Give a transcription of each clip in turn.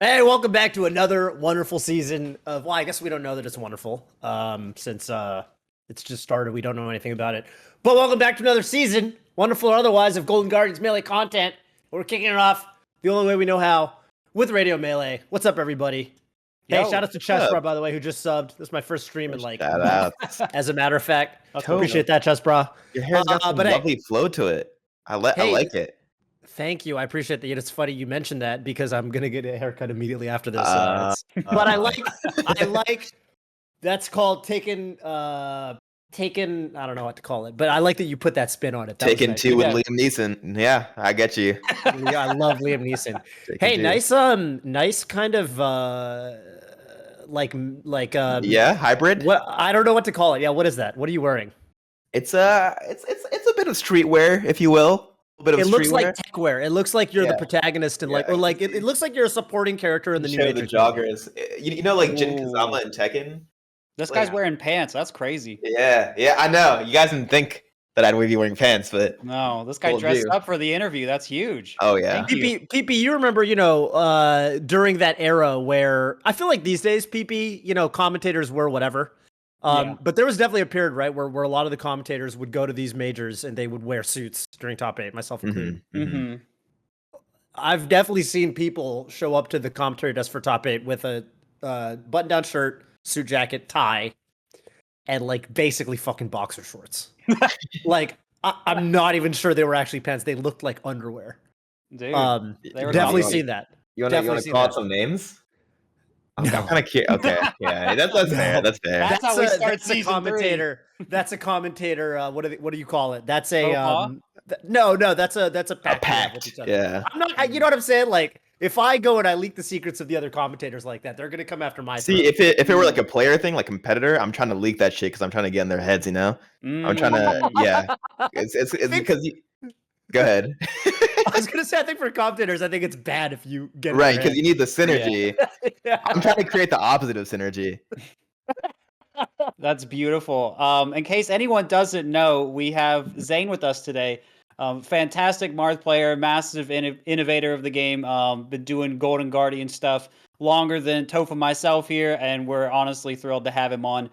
Hey, welcome back to another wonderful season of, well, I guess we don't know that it's wonderful, since it's just started. We don't know anything about it. But welcome back to another season, wonderful or otherwise, of Golden Guardians Melee content. We're kicking it off the only way we know how, with Radio Melee. What's up, everybody? Hey, shout out to Chessbra, by the way, who just subbed. This is my first stream in like Shout out. as a matter of fact. Totally. Appreciate that, Chessbra. Your hair's got some lovely flow to it. I like it. Thank you. I appreciate that. It's funny you mentioned that because I'm gonna get a haircut immediately after this. But I like that's called taken. I don't know what to call it, but I like that you put that spin on it. Taken nice. Two with Liam Neeson. Yeah, I get you. Yeah, I love Liam Neeson. Hey, nice kind of yeah, hybrid. What I don't know what to call it. Yeah, what is that? What are you wearing? It's a bit of streetwear, if you will. It looks like tech wear. It looks like you're the protagonist and it looks like you're a supporting character in the new Matrix. The joggers. You know, like Jin Kazama and Tekken. This guy's wearing pants. That's crazy. Yeah, I know. You guys didn't think that I'd be wearing pants, but no, this guy dressed up for the interview. That's huge. Oh yeah. PP, you remember, during that era where I feel like these days, PP, commentators were whatever. But there was definitely a period, right, where a lot of the commentators would go to these majors and they would wear suits during top 8, myself included. Mm-hmm. I've definitely seen people show up to the commentary desk for top 8 with a button-down shirt, suit jacket, tie, and like basically fucking boxer shorts. Like I'm not even sure they were actually pants. They looked like underwear. Dude, they were definitely seen that. You want to call out some names? I'm kind of curious. Okay, yeah, that's fair. That's fair. That's how we start season commentator. 3. That's a commentator. What do you call it? That's a no. That's a pact. A pact. Yeah. I'm not. You know what I'm saying? Like, if I go and I leak the secrets of the other commentators like that, they're gonna come after my. See, if it were like a player thing, like competitor, I'm trying to leak that shit because I'm trying to get in their heads. I'm trying to. Yeah. It's because you. Go ahead. I was gonna say, I think for commentators, I think it's bad if you get right because you need the synergy. Yeah. I'm trying to create the opposite of synergy. That's beautiful. In case anyone doesn't know, we have Zain with us today. Fantastic Marth player, massive innovator of the game. Been doing Golden Guardian stuff longer than Toph and myself here, and we're honestly thrilled to have him on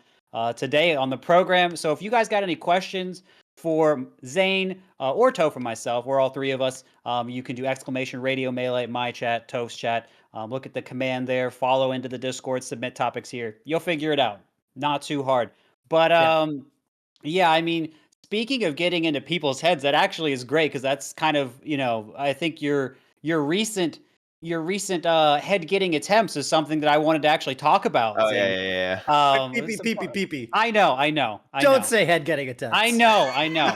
today on the program. So if you guys got any questions for Zain or Toph or myself, we're all three of us. You can do !Radio Melee, my chat, Toph's chat. Look at the command there, follow into the Discord, submit topics here. You'll figure it out. Not too hard. But yeah, I mean, speaking of getting into people's heads, that actually is great because that's kind of, I think your recent head getting attempts is something that I wanted to actually talk about. Oh, yeah. PP. I know. Don't say head getting attempts. I know. Now,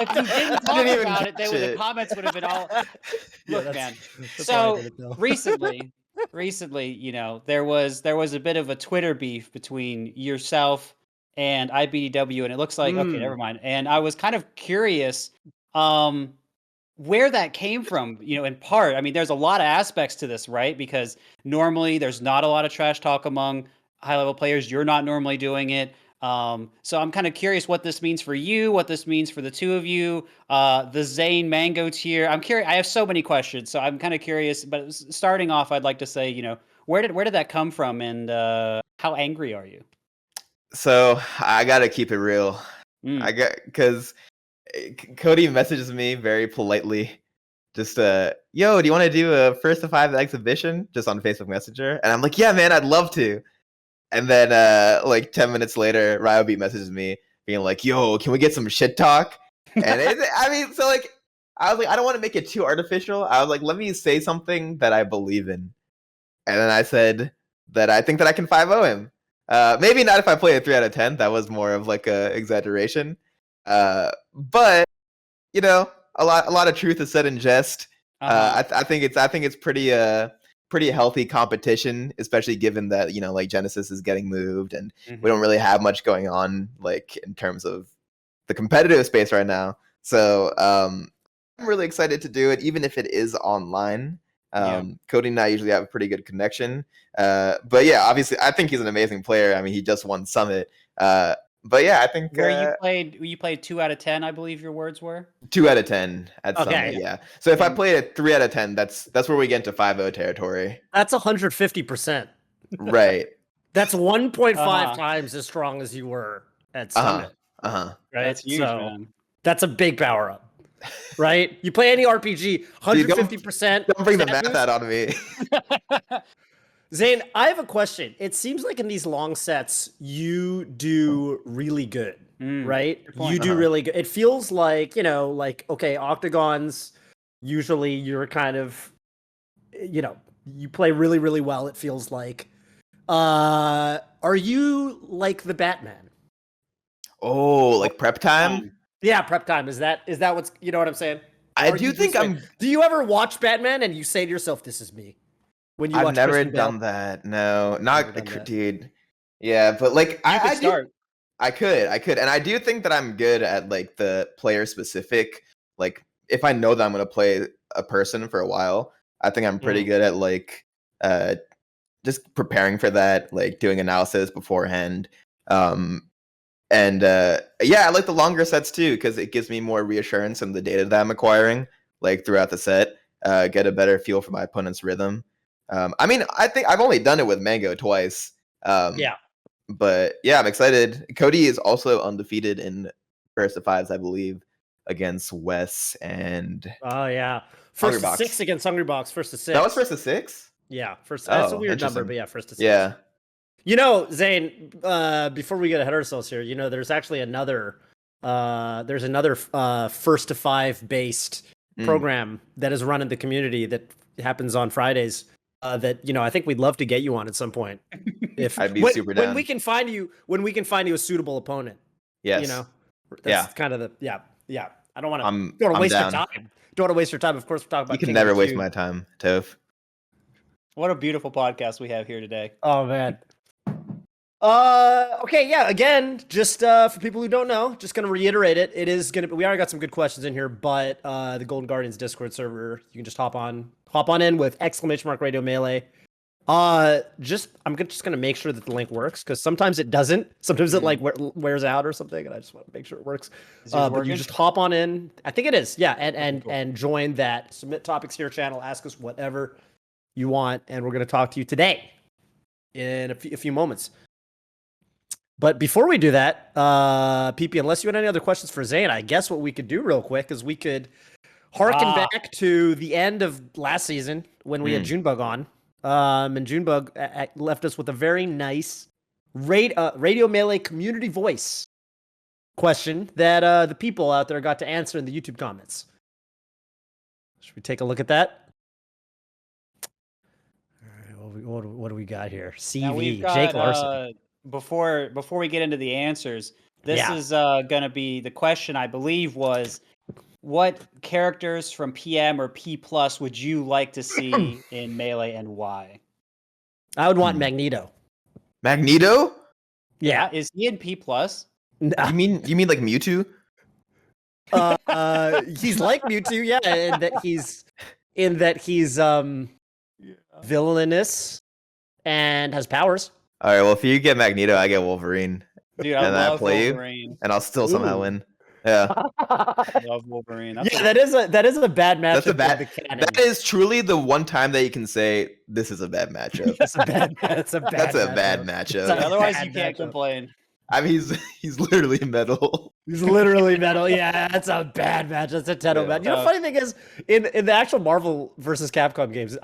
if you didn't talk about it, the comments would have been all. Look, man. So recently, there was a bit of a Twitter beef between yourself and IBDW, and it looks like okay, never mind. And I was kind of curious. Where that came from, in part. I mean, there's a lot of aspects to this, right? Because normally there's not a lot of trash talk among high-level players. You're not normally doing it. So I'm kind of curious what this means for you, what this means for the two of you, the Zain Mango tier. I'm curious. I have so many questions, so I'm kind of curious. But starting off, I'd like to say, where did that come from, and how angry are you? So I gotta keep it real. Because Cody messages me very politely, just yo, do you want to do a first to 5 exhibition just on Facebook Messenger? And I'm like, yeah, man, I'd love to. And then like 10 minutes later, Ryobeat messages me being like, yo, can we get some shit talk? And I was like, I don't want to make it too artificial. I was like, let me say something that I believe in. And then I said that I think that I can 5-0 him. Maybe not if I play a 3 out of 10. That was more of like a exaggeration. But a lot of truth is said in jest. I think it's pretty healthy competition, especially given that like Genesis is getting moved and we don't really have much going on like in terms of the competitive space right now. So I'm really excited to do it, even if it is online. Cody and I usually have a pretty good connection. But yeah, obviously I think he's an amazing player. I mean, he just won Summit. But yeah, I think Where you played 2 out of 10, I believe your words were. 2 out of 10 at Okay. Summit. Yeah. So if I And- played a 3 out of 10, that's where we get into 5-0 territory. That's 150%. Right. That's 1.5 Uh-huh. times as strong as you were at Uh huh. Summit. Uh huh. Right. That's huge, man. That's a big power up. Right? You play any RPG, 150%. Don't bring the stat math boost. out on me. Zane, I have a question. It seems like in these long sets, you do really good, right? good point. You do really good. It feels like, like, okay, octagons, usually you're kind of, you play really, really well, it feels like. Are you like the Batman? Oh, like prep time? Yeah, prep time. Is that what's, you know what I'm saying? I Are do you think this way? I'm. Do you ever watch Batman and you say to yourself, "This is me"? When you I've watch never Christian Bale? done that. No, Never not done that. dude. Yeah, but like You I could do. start. I could, and I do think that I'm good at like the player specific. Like if I know that I'm gonna play a person for a while, I think I'm pretty good at like uh just preparing for that, like doing analysis beforehand. And yeah, I like the longer sets too because it gives me more reassurance in the data that I'm acquiring, like throughout the set. Get a better feel for my opponent's rhythm. I mean, I think I've only done it with Mango twice. Yeah. But yeah, I'm excited. Cody is also undefeated in first to fives, I believe, against Wes and Oh yeah. First to Hungrybox. 6 against Hungrybox. First to 6. That was first to 6? Yeah. First. That's a Oh, weird number, interesting. but yeah, first to 6. Yeah. Zane. Before we get ahead of ourselves here, there's actually another. There's another first to 5 based program that is run in the community that happens on Fridays. That I think we'd love to get you on at some point. If I'd be super when down. we can find you a suitable opponent. Yes. That's kind of the yeah. I don't want I'm to waste your down. time. Don't want to waste your time. Of course, we're talking about. You can King of never the waste Queue. my time, Toph. What a beautiful podcast we have here today. Oh man. Okay, yeah, again, just for people who don't know, just gonna reiterate it. It is gonna we already got some good questions in here, but the Golden Guardians Discord server, you can just hop on in with !radio melee. I'm just gonna make sure that the link works because sometimes it doesn't. Sometimes it like wears out or something, and I just want to make sure it works. But you just hop on in. I think it is, yeah, and join that submit topics here channel. Ask us whatever you want, and we're gonna talk to you today in a few moments. But before we do that, PP, unless you had any other questions for Zain, I guess what we could do real quick is we could harken back to the end of last season when we had Junebug on. And Junebug left us with a very nice Radio Melee community voice question that the people out there got to answer in the YouTube comments. Should we take a look at that? All right, what do we got here? CV, Jake Larson. Before we get into the answers, this is going to be the question, I believe, was what characters from PM or P plus would you like to see in Melee and why? I would want Magneto. Magneto? Yeah. Is he in P plus? No. You mean like Mewtwo? He's like Mewtwo, yeah, in that he's villainous and has powers. All right, well, if you get Magneto, I get Wolverine. Dude, I love Wolverine. You, and I'll still somehow win. Yeah. I love Wolverine. That is a bad matchup. That is truly the one time that you can say this is a bad matchup. That's a bad matchup. Otherwise, you can't complain. I mean, he's literally metal. He's literally metal. Yeah, that's a bad match. That's a Teto match. The funny thing is, in the actual Marvel versus Capcom games,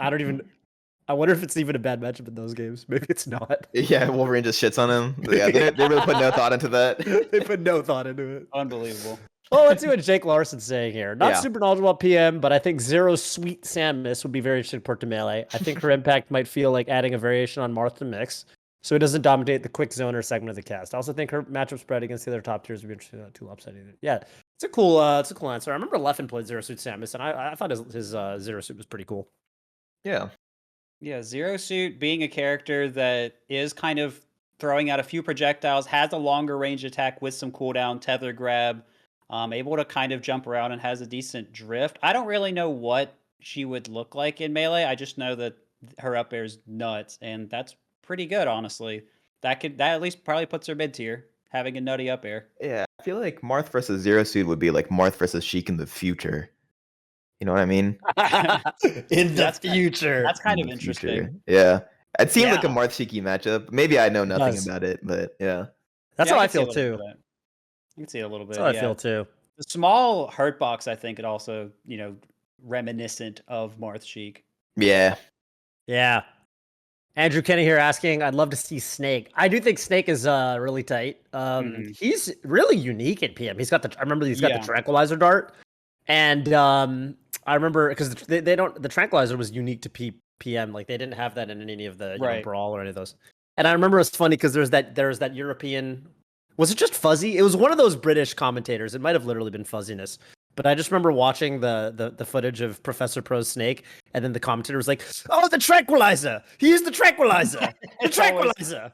I wonder if it's even a bad matchup in those games. Maybe it's not. Yeah, Wolverine just shits on him. Yeah, they really put no thought into that. They put no thought into it. Unbelievable. Well, let's see what Jake Larson's saying here. Not super knowledgeable about PM, but I think Zero Sweet Samus would be very interesting to port to Melee. I think her impact might feel like adding a variation on Marth to mix, so it doesn't dominate the quick zoner segment of the cast. I also think her matchup spread against the other top tiers would be interesting. Too lopsided. Yeah, it's a cool answer. I remember Leffen played Zero Suit Samus, and I thought his Zero Suit was pretty cool. Yeah. Yeah, Zero Suit being a character that is kind of throwing out a few projectiles, has a longer range attack with some cooldown, tether grab, able to kind of jump around and has a decent drift. I don't really know what she would look like in Melee. I just know that her up air is nuts, and that's pretty good, honestly. That at least probably puts her mid tier. having a nutty up air. Yeah, I feel like Marth versus Zero Suit would be like Marth versus Sheik in the future. You know what I mean? In the That's future. That's kind In of the interesting. future. Yeah. It seems like a Yeah. Marth Shiki matchup. Maybe I know It nothing does. about it, but yeah. That's Yeah, how I can see a feel little bit too. of that. You can see it a little That's bit. how I Yeah, feel too. the small hurt box, I think, it also reminiscent of Marth Sheik. Yeah. Yeah. Andrew Kenny here asking, I'd love to see Snake. I do think Snake is really tight. Mhm. He's really unique at PM. I remember he's got the Yeah. tranquilizer dart. And I remember because they don't, the tranquilizer was unique to PM. Like they didn't have that in any of the Right. Brawl or any of those. And I remember it was funny because there's that European, was it just Fuzzy? It was one of those British commentators. It might have literally been Fuzziness. But I just remember watching the footage of Professor Pro's Snake, and then the commentator was like, "Oh, the tranquilizer! He is the tranquilizer! The It's always- tranquilizer!"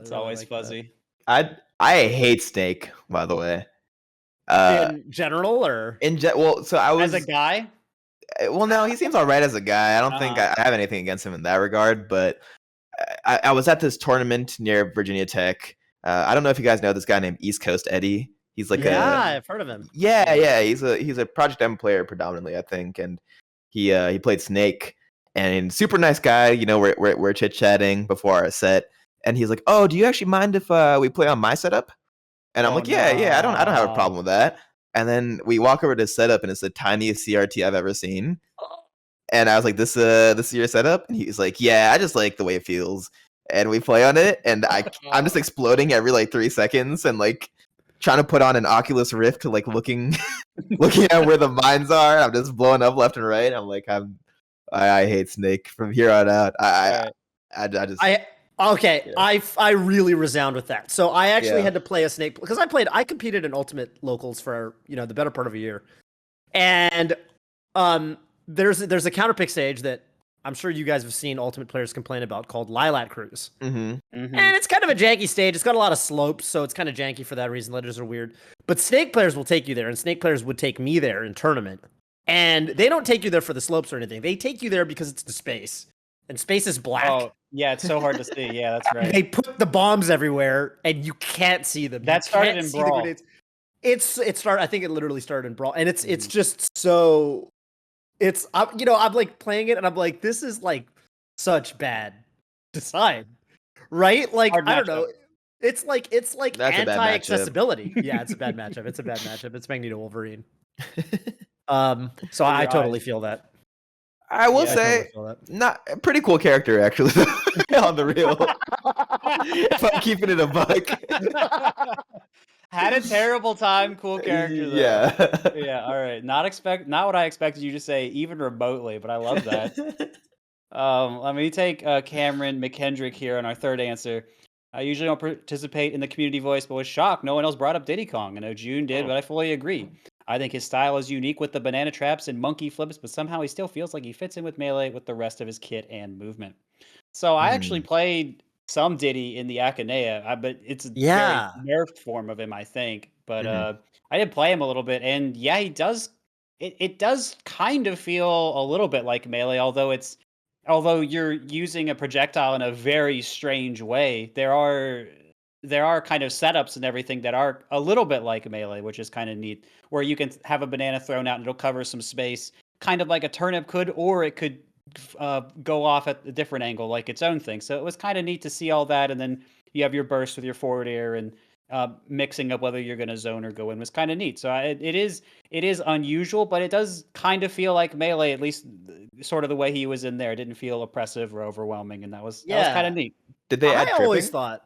It's always like that. fuzzy. I hate Snake, by the way. In general, or Well, so I was As a guy, well, no, he seems all right as a guy. I don't think I have anything against him in that regard, but I was at this tournament near Virginia Tech. I don't know if you guys know this guy named East Coast Eddie. He's like yeah, I've heard of him. yeah. He's a Project M player predominantly, I think, and he played Snake. And super nice guy. You know, we're chit chatting before our set, and he's like, "Oh, do you actually mind if we play on my setup?" And I'm Oh, like, yeah, I don't have a no. problem with that. And then we walk over to setup, and it's the tiniest CRT I've ever seen. And I was like, this is your setup? And he's like, yeah, I just like the way it feels. And we play on it, and I'm just exploding every like 3 seconds, and like trying to put on an Oculus Rift, like looking at where the mines are. I'm just blowing up left and right. I'm like, I hate Snake from here on out. I just Okay, Yeah. I really resound with that. So I actually Yeah. had to play a Snake because I competed in Ultimate Locals for the better part of a year, and there's a counterpick stage that I'm sure you guys have seen Ultimate players complain about called Lilac Cruise, Mhm. Mhm. and it's kind of a janky stage. It's got a lot of slopes, so it's kind of janky for that reason. Letters are weird, but Snake players will take you there, and Snake players would take me there in tournament, and they don't take you there for the slopes or anything. They take you there because it's the space, and space is black. Oh, yeah, it's so hard to see. Yeah, that's right. They put the bombs everywhere, and you can't see them. That You started can't in see the Brawl. grenades. It started. I think it literally started in Brawl, and it's Mhm. just so. I'm like playing it, and I'm like, this is like such bad design, right? Like Hard I don't know. matchup. It's like That's a bad matchup. anti-accessibility. Yeah, it's a bad matchup. It's a bad matchup. It's Magneto Wolverine. So For I your totally eyes. feel that. I will Yeah, I totally say, feel that. not a pretty cool character actually on the real. If I'm keeping it a buck. Had a terrible time. Cool character though. Yeah. Yeah. All right. Not what I expected you to say, even remotely. But I love that. Let me take Cameron McKendrick here on our third answer. I usually don't participate in the community voice, but was shocked no one else brought up Diddy Kong. I know June did, but I fully agree. I think his style is unique with the banana traps and monkey flips, but somehow he still feels like he fits in with Melee with the rest of his kit and movement. So I actually played some Diddy in the Akanea, but it's a Yeah. very nerfed form of him, I think. But Mhm. I did play him a little bit, and yeah, he does. It does kind of feel a little bit like Melee, although you're using a projectile in a very strange way. There are kind of setups and everything that are a little bit like Melee, which is kind of neat, where you can have a banana thrown out and it'll cover some space, kind of like a turnip could, or it could go off at a different angle, like its own thing. So it was kind of neat to see all that, and then you have your burst with your forward air and mixing up whether you're going to zone or go in was kind of neat. So it is unusual, but it does kind of feel like Melee, at least sort of the way he was in there. It didn't feel oppressive or overwhelming, and that was kind of neat. Did they add I always tripping? thought.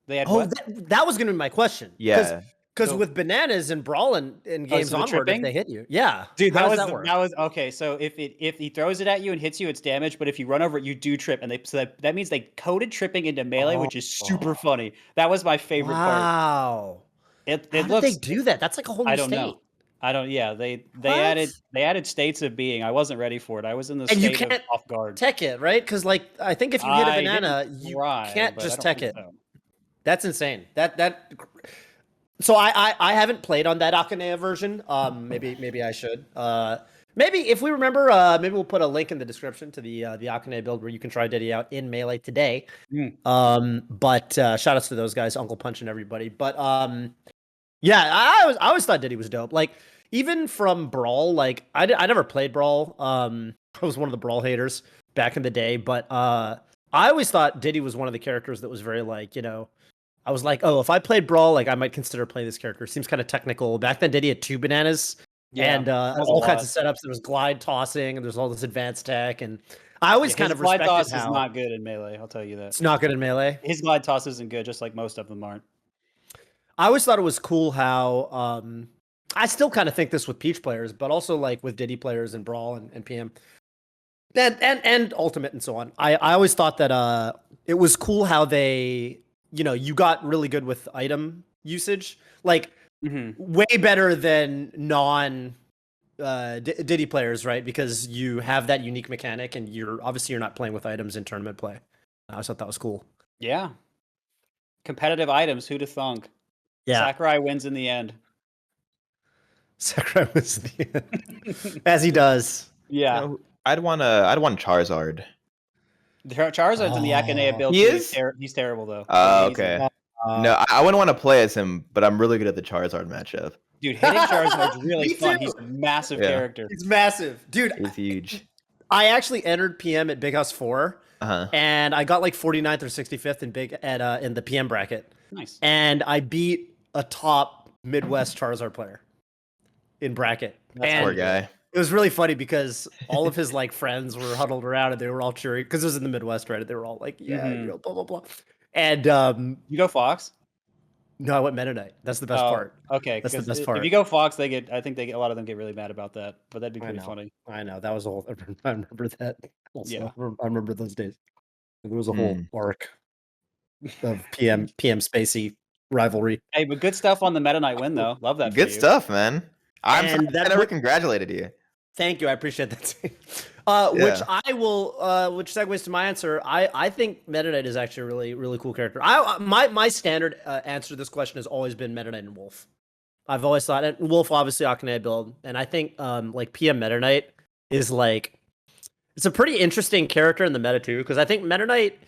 They had Oh, what? that was going to be my question. Yeah. Because So- with bananas and Brawl and games so the onward, if tripping? they hit you, yeah, Dude, how that does was work? that was okay. So if he throws it at you and hits you, it's damage. But if you run over it, you do trip, and that means they coded tripping into Melee, which is super funny. That was my favorite part. Wow. It How did looks. they do that? That's like a whole new I don't state. know. I don't. Yeah, they What? added states of being. I wasn't ready for it. I was in the And you state of can't off guard. tech it, right? Because like I think if you hit a I didn't banana, you try, can't but I just don't tech think it. so. That's insane. That. So I haven't played on that Akanea version. Maybe I should. Maybe if we remember, maybe we'll put a link in the description to the Akane build where you can try Diddy out in Melee today. But shout outs to those guys, Uncle Punch and everybody. But yeah, I always thought Diddy was dope. Like even from Brawl, like I never played Brawl. I was one of the Brawl haters back in the day, but I always thought Diddy was one of the characters that was very like, I was like, oh, if I played Brawl, like I might consider playing this character. Seems kind of technical. Back then, Diddy had 2 bananas and all kinds of setups. There was glide tossing, and there's all this advanced tech. And I always kind of respected glide toss how is not good in Melee. I'll tell you that. It's not good in Melee. His glide toss isn't good, just like most of them aren't. I always thought it was cool how I still kind of think this with Peach players, but also like with Diddy players and Brawl and PM. And Ultimate and so on. I always thought that it was cool how they, you got really good with item usage. Like way better than non Diddy players, right? Because you have that unique mechanic and you're not playing with items in tournament play. I always thought that was cool. Yeah. Competitive items, who'd have thunk? Yeah. Sakurai wins in the end. Sakurai wins in the end. As he does. Yeah. I'd want Charizard. Charizard's in the Akane build. He is? He's terrible though. Okay. No, I wouldn't want to play as him, but I'm really good at the Charizard matchup. Dude, hitting Charizard's really Me fun. too. He's a massive character. He's massive. Dude, He's huge. I actually entered PM at Big House 4, and I got like 49th or 65th in the PM bracket. Nice. And I beat a top Midwest Charizard player in bracket. Poor guy. It was really funny because all of his like friends were huddled around and they were all cheering because it was in the Midwest, right? They were all like, "Yeah, blah blah blah." And you go Fox? No, I went Meta Knight. That's the best part. Okay, that's the best part. If you go Fox, I think a lot of them get really mad about that. But that'd be pretty funny. I know that was a whole. I remember that. Also. Yeah, I remember those days. There was a whole arc of PM Spacey rivalry. Hey, but good stuff on the Meta Knight win though. Love that. Good stuff, man. I never congratulated you. Thank you. I appreciate that. Which I will, which segues to my answer. I think Meta Knight is actually a really, really cool character. My standard answer to this question has always been Meta Knight and Wolf. I've always thought, and Wolf obviously Akane build, and I think like PM Meta Knight is like, it's a pretty interesting character in the meta too, because I think Meta Knight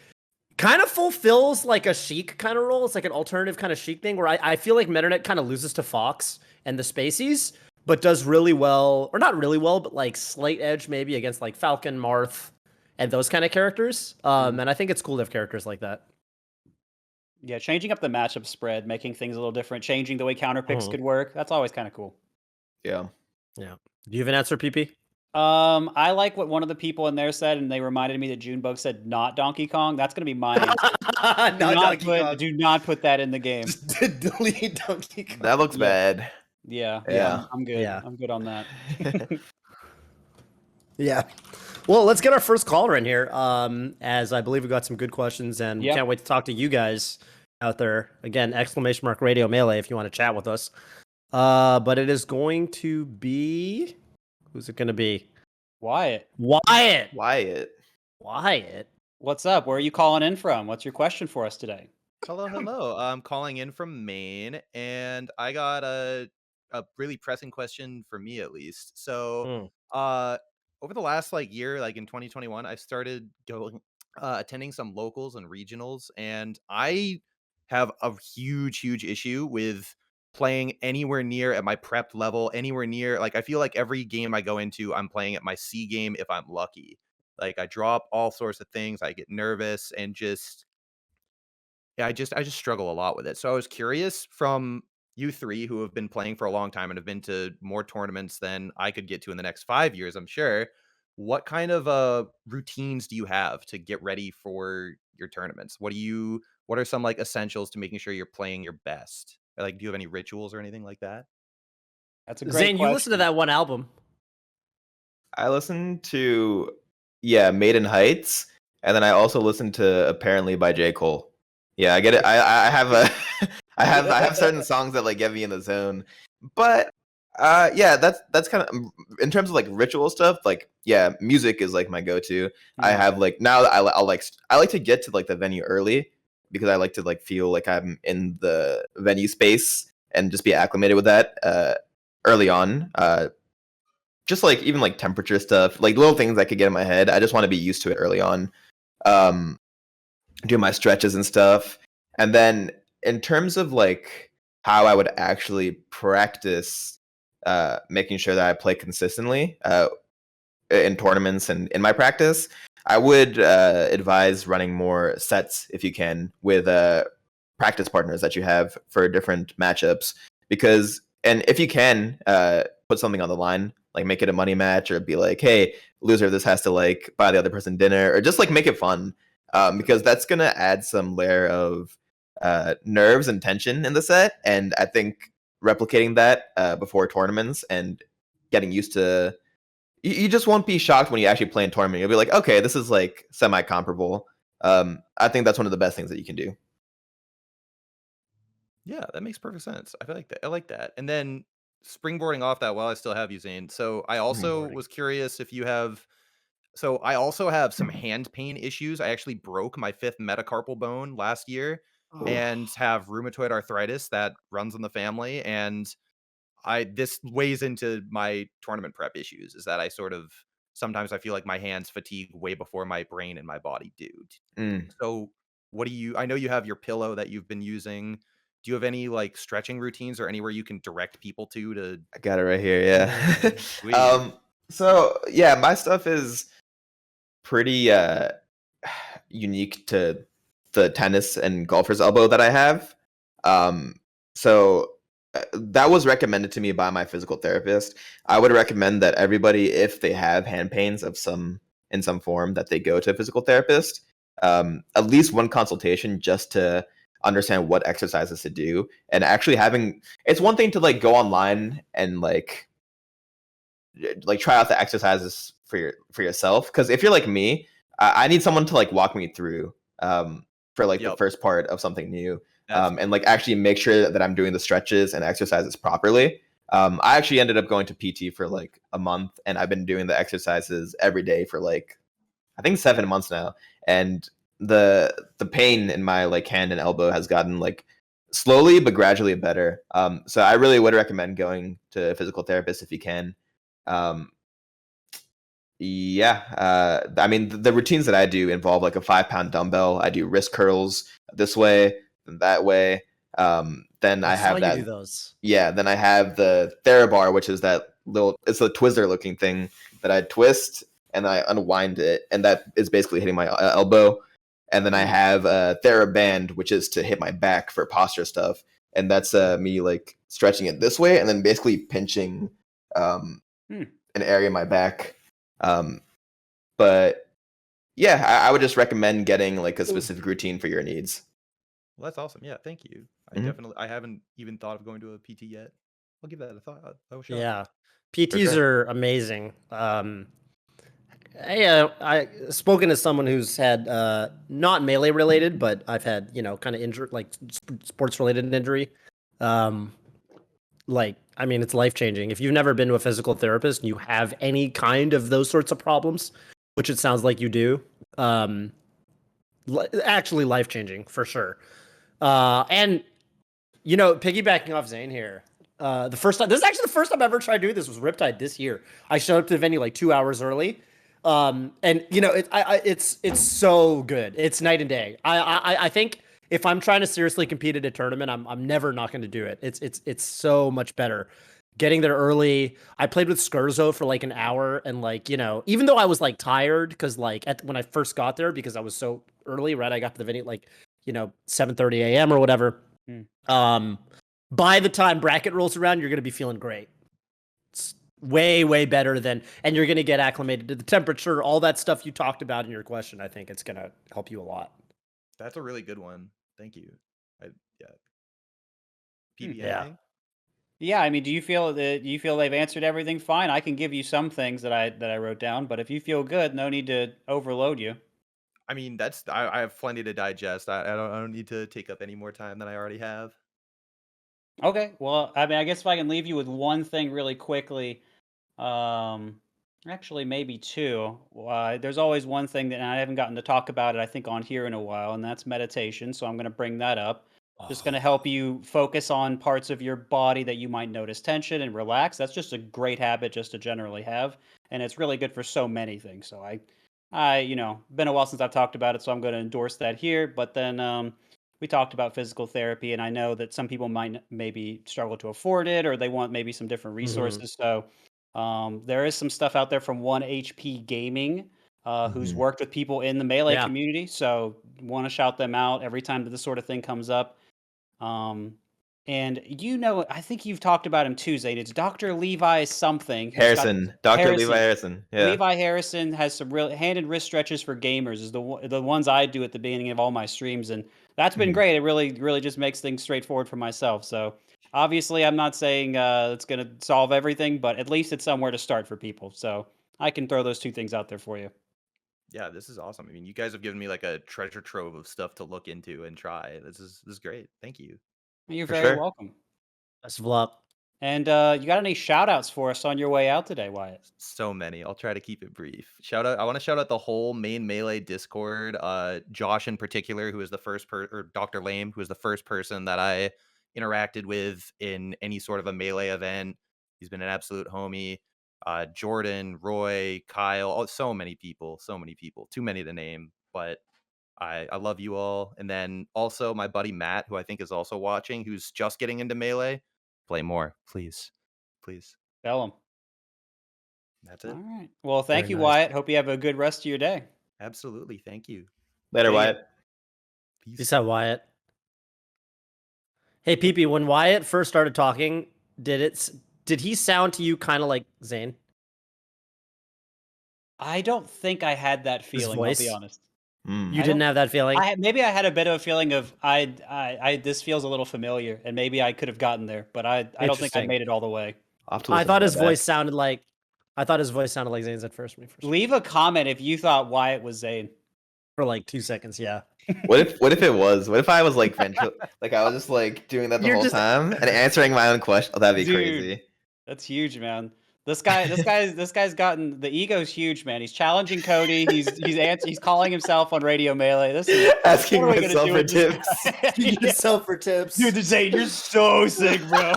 kind of fulfills like a Sheik kind of role. It's like an alternative kind of Sheik thing where I feel like Meta Knight kind of loses to Fox and the Spaceys, but does really well, or not really well, but like slight edge maybe against like Falcon, Marth, and those kind of characters. And I think it's cool to have characters like that. Yeah, changing up the matchup spread, making things a little different, changing the way counter picks could work. That's always kind of cool. Yeah. Yeah. Do you have an answer, PP? I like what one of the people in there said, and they reminded me that Junebug said not Donkey Kong. That's going to be my answer. Do not put that in the game. Just delete Donkey Kong. That looks bad. Yeah, I'm good. Yeah. I'm good on that. Yeah. Well, let's get our first caller in here, as I believe we got some good questions, and we can't wait to talk to you guys out there. Again, !Radio Melee if you want to chat with us. But it is going to be... Who's it going to be? Wyatt. What's up? Where are you calling in from? What's your question for us today? Hello. I'm calling in from Maine, and I got a really pressing question for me, at least. So, over the last year, in 2021, I started attending some locals and regionals, and I have a huge issue with playing anywhere near at my prepped level, anywhere near, I feel like every game I go into, I'm playing at my C game if I'm lucky. I drop all sorts of things, I get nervous, and I just struggle a lot with it. So I was curious, from you three who have been playing for a long time and have been to more tournaments than I could get to in the next 5 years, I'm sure, what kind of routines do you have to get ready for your tournaments? What are some essentials to making sure you're playing your best? Do you have any rituals or anything like that? That's a great Zain, question. you listened to that one album. I listened to Maiden Heights, and then I also listened to Apparently by J. Cole. Yeah, I get it. I have I have certain songs that get me in the zone. But that's kind of, in terms of ritual stuff, music is my go-to. I have now I like to get to the venue early, because I like to feel like I'm in the venue space and just be acclimated with that early on. just like even like temperature stuff, like little things that could get in my head. I just want to be used to it early on. Um, do my stretches and stuff. And then in terms of like how I would actually practice making sure that I play consistently in tournaments and in my practice, I would advise running more sets if you can with practice partners that you have for different matchups. Because, and if you can, put something on the line, like make it a money match, or be like, hey, loser, this has to like buy the other person dinner, or just like make it fun. Because that's gonna add some layer of nerves and tension in the set, and I think replicating that before tournaments and getting used to, you just won't be shocked when you actually play in tournament. You'll be like, okay, this is like semi comparable. I think that's one of the best things that you can do. Yeah, that makes perfect sense. I feel like that. I like that. And then springboarding off that, while I still have you, Zane. So I also Springboarding. was curious if you have. So I also have some hand pain issues. I actually broke my fifth metacarpal bone last year, Oh. and have rheumatoid arthritis that runs in the family. And this weighs into my tournament prep issues. Is that I sort of sometimes I feel like my hands fatigue way before my brain and my body do. Mm, So, what do you? I know you have your pillow that you've been using. Do you have any like stretching routines or anywhere you can direct people to? I got it right here. Yeah. Sweet. So yeah, my stuff is pretty unique to the tennis and golfer's elbow that I have. Um, so that was recommended to me by my physical therapist. I would recommend that everybody, if they have hand pains of some in some form, that they go to a physical therapist. At least one consultation just to understand what exercises to do. And actually having, it's one thing to like go online and like try out the exercises for yourself, because if you're like me, I need someone to like walk me through for like the Yep. first part of something new, That's and like actually make sure that I'm doing the stretches and exercises properly. I actually ended up going to PT for like a month, and I've been doing the exercises every day for like I think 7 months now, and the pain in my like hand and elbow has gotten like slowly but gradually better. So I really would recommend going to a physical therapist if you can. um, yeah, I mean, the routines that I do involve like a 5 pound dumbbell. I do wrist curls this way, then that way. Then I I saw have you do that. those. Yeah, then I have the Therabar, which is that little, it's a Twizzler looking thing that I twist and I unwind it, and that is basically hitting my elbow. And then I have a TheraBand, which is to hit my back for posture stuff, and that's me like stretching it this way and then basically pinching um, Hmm. an area in my back. Um, but yeah, I would just recommend getting like a specific routine for your needs. well, that's awesome. Yeah, thank you. Mhm. I haven't even thought of going to a PT yet. I'll give that a thought. A shot. Yeah. For PTs sure. are amazing. I spoken as someone who's had not melee related, but I've had kind of injury, like sports related injury. Um, like I mean, it's life changing. If you've never been to a physical therapist and you have any kind of those sorts of problems, which it sounds like you do, um, actually life changing for sure. And piggybacking off Zain here, the first time this is actually the first time I ever tried to do this was Riptide this year. I showed up to the venue like 2 hours early, and it's so good. It's night and day. I think if I'm trying to seriously compete at a tournament, I'm never not going to do it. It's so much better. Getting there early. I played with Skurzo for like an hour, and like even though I was like tired because like when I first got there because I was so early, right? I got to the venue like 7:30 a.m. or whatever. Um, by the time bracket rolls around, you're going to be feeling great. It's way better and you're going to get acclimated to the temperature, all that stuff you talked about in your question. I think it's going to help you a lot. That's a really good one. Thank you. Yeah. PB, Yeah. anything? Yeah, I mean, do you feel they've answered everything fine? I can give you some things that I wrote down, but if you feel good, no need to overload you. I mean, I have plenty to digest. I don't need to take up any more time than I already have. Okay, well, I mean, I guess if I can leave you with one thing really quickly, um, actually maybe two. There's always one thing that I haven't gotten to talk about it, I think, on here in a while, and that's meditation. So I'm going to bring that up. Just going to help you focus on parts of your body that you might notice tension and relax. That's just a great habit just to generally have, and it's really good for so many things. So been a while since I've talked about it, so I'm going to endorse that here. But then we talked about physical therapy, and I know that some people might maybe struggle to afford it, or they want maybe some different resources. So there is some stuff out there from 1HP Gaming, who's worked with people in the Melee Yeah. community. So want to shout them out every time that this sort of thing comes up. And I think you've talked about him too, Zaid. It's Dr. Levi something. Harrison, Dr. Levi Harrison. Yeah. Levi Harrison has some real hand and wrist stretches for gamers. Is the ones I do at the beginning of all my streams, and that's been great. It really just makes things straightforward for myself. So obviously, I'm not saying it's going to solve everything, but at least it's somewhere to start for people. So I can throw those two things out there for you. Yeah, this is awesome. I mean, you guys have given me like a treasure trove of stuff to look into and try. This is great. Thank you. You're For very sure. welcome. Best of luck. And you got any shout outs for us on your way out today, Wyatt? So many. I'll try to keep it brief. I want to shout out the whole main Melee Discord. Josh in particular, who is the first or Dr. Lame, who is the first person that I interacted with in any sort of a Melee event. He's been an absolute homie. Jordan, Roy, Kyle, so many people. Too many to name, but I love you all. And then also my buddy Matt, who I think is also watching, who's just getting into Melee. Play more, please. Please. Tell him. That's it. All right. Well, thank Very you, nice. Wyatt. Hope you have a good rest of your day. Absolutely. Thank you. Later, See ya. Wyatt. Peace out, Wyatt. Hey, PP, when Wyatt first started talking, did he sound to you kind of like Zain? I don't think I had that His feeling. I'll voice? be honest. You I didn't have that feeling? Maybe I had a bit of a feeling of this feels a little familiar, and maybe I could have gotten there, but I don't think I Interesting. made it all the way. I thought his voice sounded like Zayn's at first when he first Leave a comment if you thought Wyatt was Zain. for like 2 seconds. Yeah. What if it was? What if I was like like I was just like doing that the You're whole just- time and answering my own question? Oh, that'd be Dude. crazy. That's huge, man. This guy's gotten the ego's huge, man. He's challenging Cody. He's calling himself on Radio Melee. This is Asking what are we gonna myself do for with this tips. guy? Give yourself for tips. Dude, Zayn, you're so sick, bro.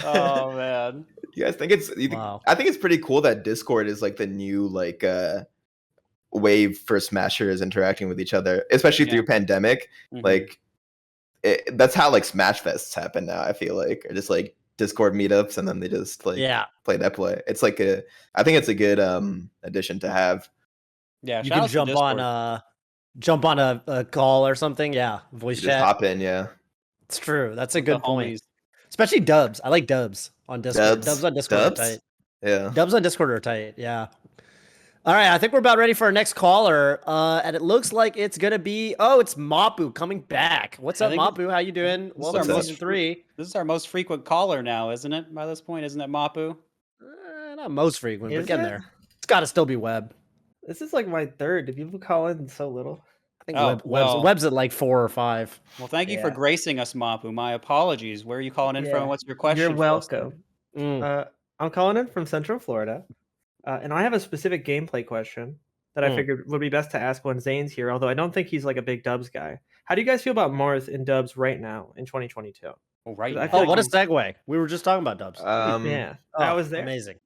Oh man. You guys think Wow. I think it's pretty cool that Discord is like the new like wave for smashers interacting with each other, especially through pandemic. Mhm. Like that's how like Smash Fests happen now. I feel like, or just like Discord meetups, and then they just like play that play. It's like I think it's a good addition to have. Yeah, You shout can out to jump Discord. jump on a call or something. Yeah, voice You chat. just hop in, yeah. It's true. That's a with the good point. homies. Especially dubs. I like dubs on Discord. Dubs on Discord Dubs? are tight. Yeah. Dubs on Discord are tight. Yeah. All right, I think we're about ready for our next caller, and it looks like it's gonna be it's Mapu coming back. What's I up, think Mapu? How you doing? Welcome to season 3. This is our most frequent caller now, isn't it? By this point, isn't it, Mapu? Not most frequent, but Is getting it? there. It's got to still be Web. This is like my third. Do people call in so little? I think Oh, Web's at like 4 or 5. Well, thank you for Yeah. gracing us, Mapu. My apologies. Where are you calling in Yeah. from? What's your question? You're for us? welcome. Mm. I'm calling in from Central Florida, and I have a specific gameplay question that I figured would be best to ask when Zane's here, although I don't think he's like a big Dubs guy. How do you guys feel about Marth in Dubs right now in 2022? Oh, right. I now. feel Oh, what a like segue. We were just talking about dubs. Yeah, Oh, I was there. Amazing.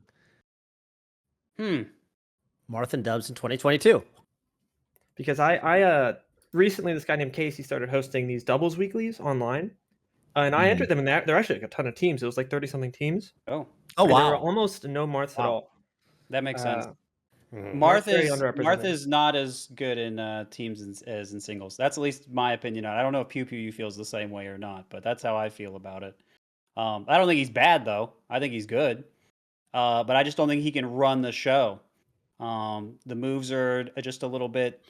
Hmm. Marth and dubs in 2022. Because I recently this guy named Casey started hosting these doubles weeklies online, and I entered them, and they're actually like a ton of teams. It was like 30 something teams. Oh, Oh, and there were wow. almost no Marths at all. that makes sense. Mhm. Marth very is underrepresented. not as good in teams as in singles. That's at least my opinion on it. I don't know if Pew Pew feels the same way or not, but that's how I feel about it. I don't think he's bad though. I think he's good, but I just don't think he can run the show. The moves are just a little bit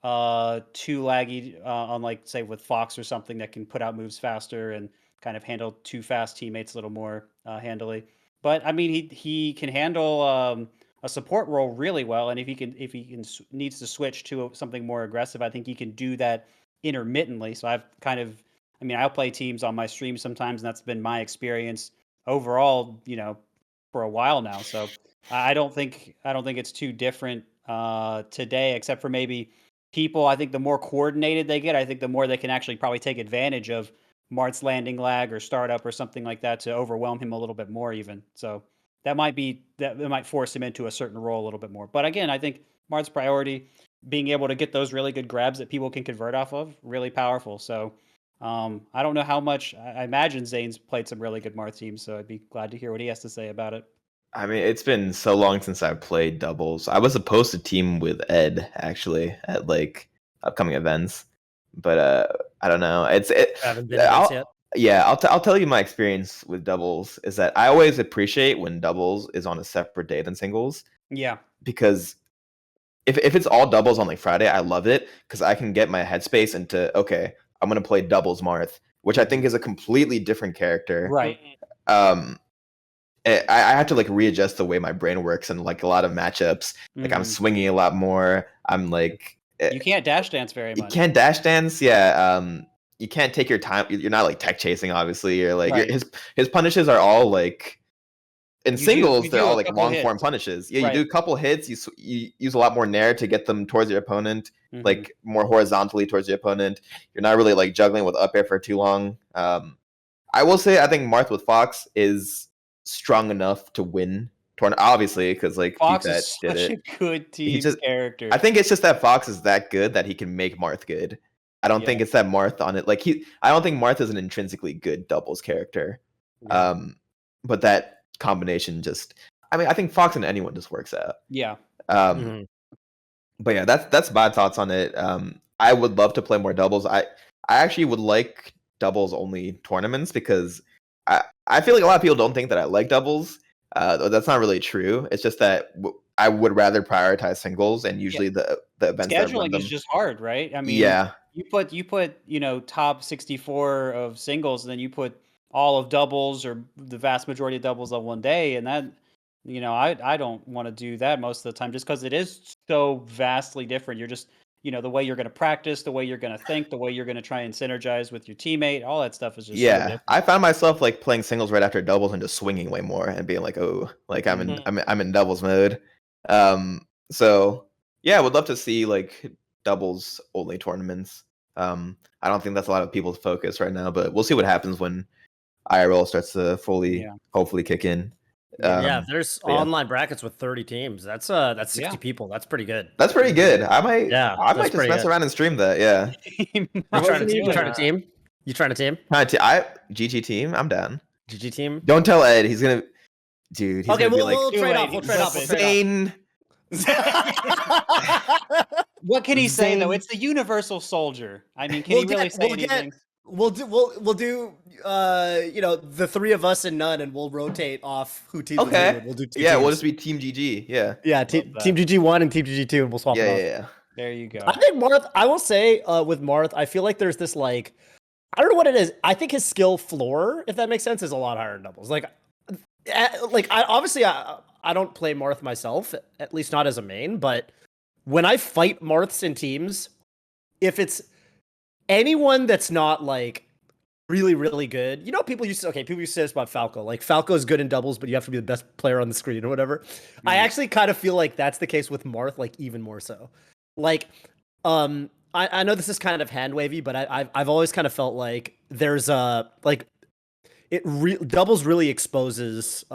too laggy, unlike say with Fox or something that can put out moves faster and kind of handle too fast teammates a little more handily. But I mean, he can handle a support role really well, and if he needs to switch to something more aggressive, I think he can do that intermittently. So I'll play teams on my stream sometimes, and that's been my experience overall, for a while now. So I don't think it's too different today, except for maybe people, I think the more coordinated they get, I think the more they can actually probably take advantage of Marth's landing lag or startup or something like that to overwhelm him a little bit more even. So that might force him into a certain role a little bit more. But again, I think Marth's priority, being able to get those really good grabs that people can convert off of, really powerful. So I don't know how much. I imagine Zane's played some really good Marth teams, so I'd be glad to hear what he has to say about it. I mean, it's been so long since I've played doubles. I was supposed to team with Ed actually at like upcoming events, but I don't know. Haven't been events yet. Yeah, I'll tell you my experience with doubles is that I always appreciate when doubles is on a separate day than singles. Yeah, because if it's all doubles on like Friday, I love it because I can get my headspace into okay, I'm gonna play doubles Marth, which I think is a completely different character. right. I have to like readjust the way my brain works and like a lot of matchups. Like I'm swinging a lot more. I'm like you can't dash dance very much. You can't dash dance, yeah. You can't take your time. You're not like tech chasing, obviously. You're like Right. his punishes are all like in singles. you They're do a all like couple long form hits. punishes. Yeah, Right. you do a couple hits. You use a lot more nair to get them towards your opponent, like more horizontally towards your opponent. You're not really like juggling with up air for too long. I will say I think Marth with Fox is strong enough to win tournament, obviously, because like Fox PPMD is did such it. a good team character. I think it's just that Fox is that good that he can make Marth good. I don't think it's that Marth on it. Like I don't think Marth is an intrinsically good doubles character. Yeah. But that combination just, I mean, I think Fox and anyone just works out. Yeah. But yeah, that's my thoughts on it. I would love to play more doubles. I actually would like doubles only tournaments because I feel like a lot of people don't think that I like doubles. That's not really true. It's just that I would rather prioritize singles, and usually the events that run Scheduling them. is just hard, right? I mean, Yeah, you put top 64 of singles, and then you put all of doubles or the vast majority of doubles on one day, and that I don't want to do that most of the time just because it is so vastly different. You're just the way you're going to practice, the way you're going to think, the way you're going to try and synergize with your teammate, all that stuff is just so different. I found myself like playing singles right after doubles and just swinging way more and being like, oh, like I'm in doubles mode. So yeah, I would love to see like doubles only tournaments. I don't think that's a lot of people's focus right now, but we'll see what happens when IRL starts to fully, hopefully kick in. Yeah, if there's online brackets with 30 teams. That's 60 people. That's pretty good. That's pretty good. I might just mess good. around and stream that. Yeah. You trying to team? You trying to team? GG team. I'm down. GG team. Don't tell Ed. He's gonna, dude. He's okay, gonna we'll trade off. We'll trade off. Zain. What can he say though? It's the universal soldier. I mean, can he really say anything? We'll do the three of us and none, and we'll rotate off who teams. Okay. We'll do two teams. We'll just be Team GG. Yeah. Yeah. Team GG1 and Team GG2, and we'll swap. Yeah. There you go. I think Marth. I will say with Marth, I feel like there's this like, I don't know what it is. I think his skill floor, if that makes sense, is a lot higher in doubles. I don't play Marth myself, at least not as a main, but when I fight Marths in teams, if it's anyone that's not like really, really good, people used to say this about Falco. Like Falco's good in doubles, but you have to be the best player on the screen or whatever. I actually kind of feel like that's the case with Marth, like even more so. Like, I know this is kind of hand wavy, but I've always kind of felt like there's doubles really exposes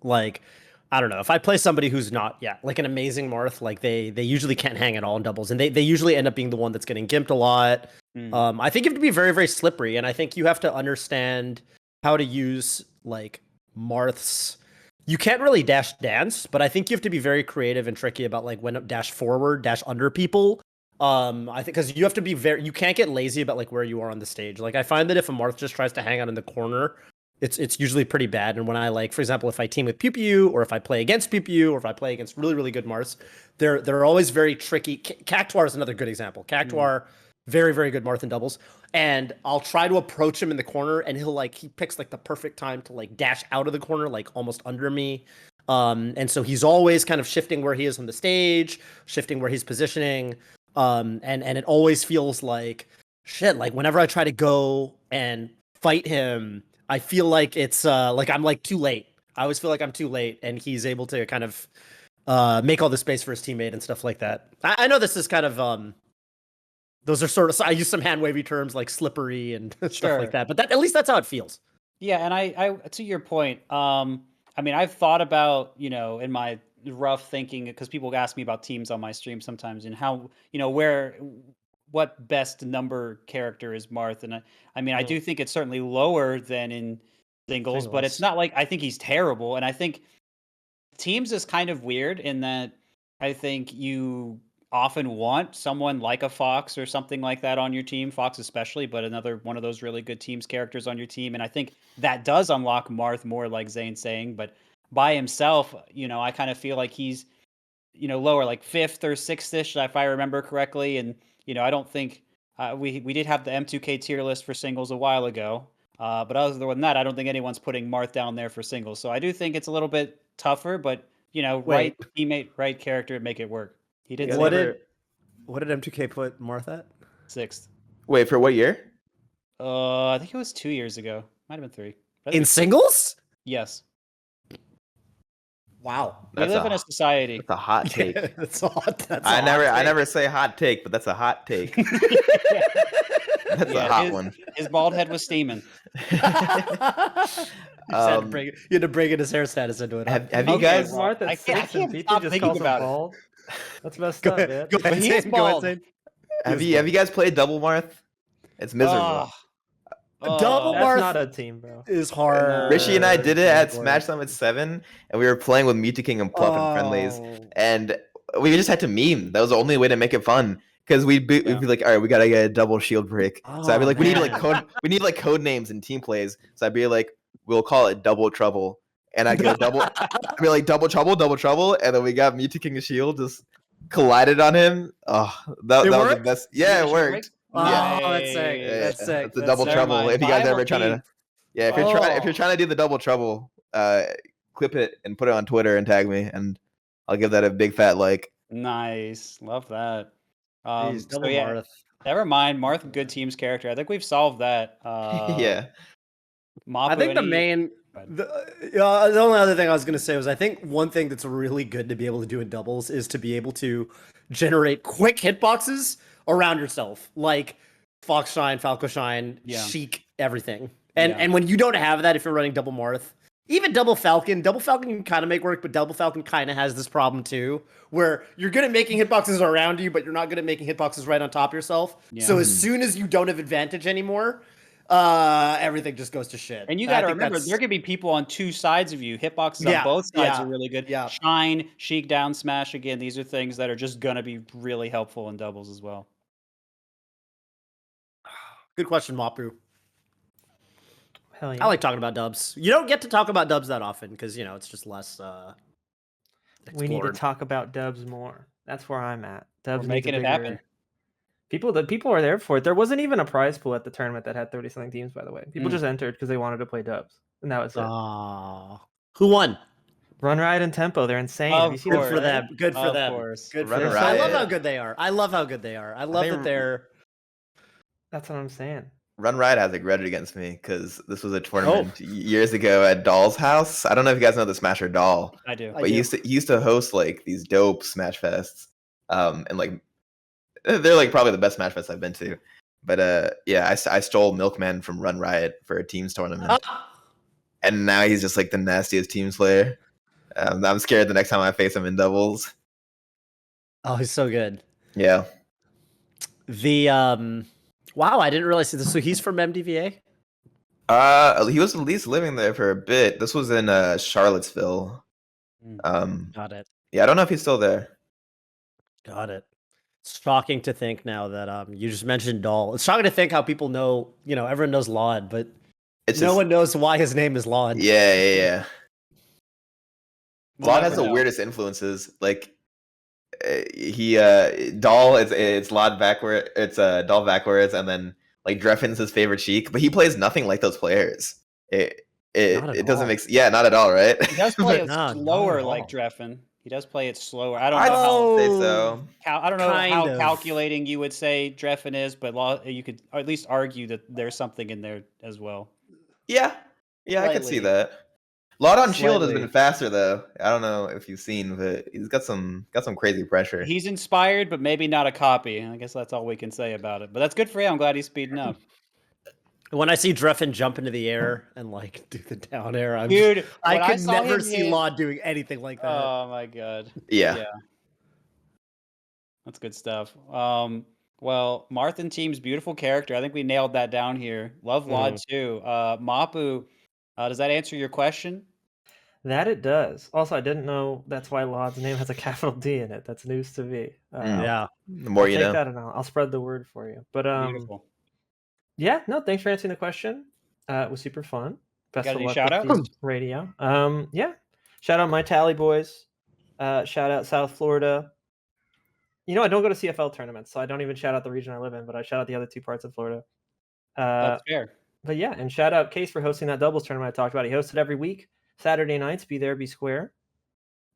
like, I don't know, if I play somebody who's not like an amazing Marth, like they usually can't hang at all in doubles, and they usually end up being the one that's getting gimped a lot. I think you have to be very, very slippery, and I think you have to understand how to use like Marths. You can't really dash dance, but I think you have to be very creative and tricky about like when dash forward, dash under people. I think because you have to be you can't get lazy about like where you are on the stage. Like I find that if a Marth just tries to hang out in the corner, it's usually pretty bad. And when I like, for example, if I team with PPU, or if I play against PPU, or if I play against really, really good Marths, they're always very tricky. Cactuar is another good example. Cactuar, very, very good Marth in doubles. And I'll try to approach him in the corner, and he picks like the perfect time to like dash out of the corner, like almost under me. And so he's always kind of shifting where he is on the stage, shifting where he's positioning. And it always feels like shit. Like whenever I try to go and fight him, I feel like it's like I'm like too late. I always feel like I'm too late, and he's able to kind of make all the space for his teammate and stuff like that. I know this is kind of those are sort of, I use some hand wavy terms like slippery and stuff like that, but at least that's how it feels. Yeah, and I to your point, I mean, I've thought about, in my rough thinking, because people ask me about teams on my stream sometimes and how, what best number character is Marth, and I mean, I do think it's certainly lower than in singles, but it's not like I think he's terrible, and I think teams is kind of weird in that I think you often want someone like a Fox or something like that on your team, Fox especially, but another one of those really good teams characters on your team. And I think that does unlock Marth more, like Zane's saying, but by himself, I kind of feel like he's, lower, like 5th or 6th-ish, if I remember correctly. And, I don't think we did have the M2K tier list for singles a while ago. But other than that, I don't think anyone's putting Marth down there for singles. So I do think it's a little bit tougher, but, right teammate, right character, make it work. He did. What did M2K put Marth at? 6th. Wait, for what year? I think it was 2 years ago. Might have been 3. In singles? Yes. Wow. We live in a society. That's a hot take. That's hot. I never say hot take, but that's a hot take. That's a hot one. His bald head was steaming. You had to bring in his hair status into it. Have you guys? Marth at 6 and people just call him bald. That's messed up, man. Go ahead, Zane. Have you guys played Double Marth? It's miserable. Double That's Marth not a team, bro. is hard. Rishi and I did it at Smash Summit 7, and we were playing with Mewtwo King and Pluff and friendlies, and we just had to meme. That was the only way to make it fun. Because we'd be like, all right, we gotta get a double shield break. So I'd be like, we need code names and team plays. So I'd be like, we'll call it Double Trouble, and I'd go I'd be like Double Trouble, and then we got Mewtwo King and Shield just collided on him. Oh, that was the best. Yeah, it worked. Oh, that's sick. That's sick. It's a Double Trouble. If you guys ever trying to, if you're trying to do the Double Trouble, clip it and put it on Twitter and tag me, and I'll give that a big fat like. Nice, love that. Marth. Never mind. Marth, good teams character. I think we've solved that. Yeah. Mapu, I think the only other thing I was going to say was I think one thing that's really good to be able to do in doubles is to be able to generate quick hitboxes around yourself, like Fox Shine, Falco Shine, Sheik, everything. And when you don't have that, if you're running double Marth, even double Falcon can kind of make work, but double Falcon kind of has this problem too, where you're good at making hitboxes around you, but you're not good at making hitboxes right on top of yourself. Yeah. So as soon as you don't have advantage anymore, everything just goes to shit. And you got to remember, there could be people on 2 sides of you. Hitboxes on both sides are really good. Yeah. Shine, Sheik, down smash. Again, these are things that are just going to be really helpful in doubles as well. Good question, Mapu. Hell yeah. I like talking about dubs. You don't get to talk about dubs that often because, it's just less we need to talk about dubs more. That's where I'm at. Dubs We're making it happen. The people are there for it. There wasn't even a prize pool at the tournament that had 30-something teams, by the way. People just entered because they wanted to play dubs. And that was it. Who won? Run, Ride, and Tempo. They're insane. Good for them. Good for them. Good for them. I love how good they are. I love that they're... That's what I'm saying. Run Ride has a grudge against me because this was a tournament years ago at Doll's house. I don't know if you guys know the Smasher Doll. I do. But he used to host like these dope Smash Fests. And like they're like probably the best Smash Fests I've been to. But I stole Milkman from Run Riot for a teams tournament. And now he's just like the nastiest team player. I'm scared the next time I face him in doubles. Oh, he's so good. Yeah. Wow, I didn't realize this. So he's from MDVA? He was at least living there for a bit. This was in Charlottesville. Got it. Yeah, I don't know if he's still there. Got it. It's shocking to think now that you just mentioned Doll. It's shocking to think how people know, everyone knows Laud, but no one knows why his name is Laud. Yeah. Laud has the weirdest influences. Like Doll it's Laud backward. It's Doll backwards, and then like Dreffin's his favorite Sheik, but he plays nothing like those players. It doesn't make not at all, right? He does play it slower like Dreffin. He does play it slower. I don't know. I'd say so. I don't know how calculating you would say Dreffin is, but you could at least argue that there's something in there as well. Yeah, I could see that. Lot on Shield has Slightly. been faster though. I don't know if you've seen, but he's got some crazy pressure. He's inspired, but maybe not a copy. I guess that's all we can say about it. But that's good for him. I'm glad he's speeding up. When I see Dreffen jump into the air and like do the down air, Dude, I when I could saw never him see hit- Law doing anything like that. Oh my god. Yeah. That's good stuff. Well, Marth and team's beautiful character. I think we nailed that down here. Love Laud too. Mapu, does that answer your question? That it does. Also, I didn't know that's why Laud's name has a capital D in it. That's news to me. Yeah. The more I'll you take know. that and I'll spread the word for you. But Beautiful. yeah, no, thanks for answering the question. It was super fun. Best Got of any luck shout-outs? with the radio. Yeah. Shout out my Tally boys. Shout out South Florida. You know, I don't go to CFL tournaments, so I don't even shout out the region I live in, but I shout out the other two parts of Florida. That's fair. But yeah, and shout out Case for hosting that doubles tournament I talked about. He hosts it every week, Saturday nights. Be there, be square.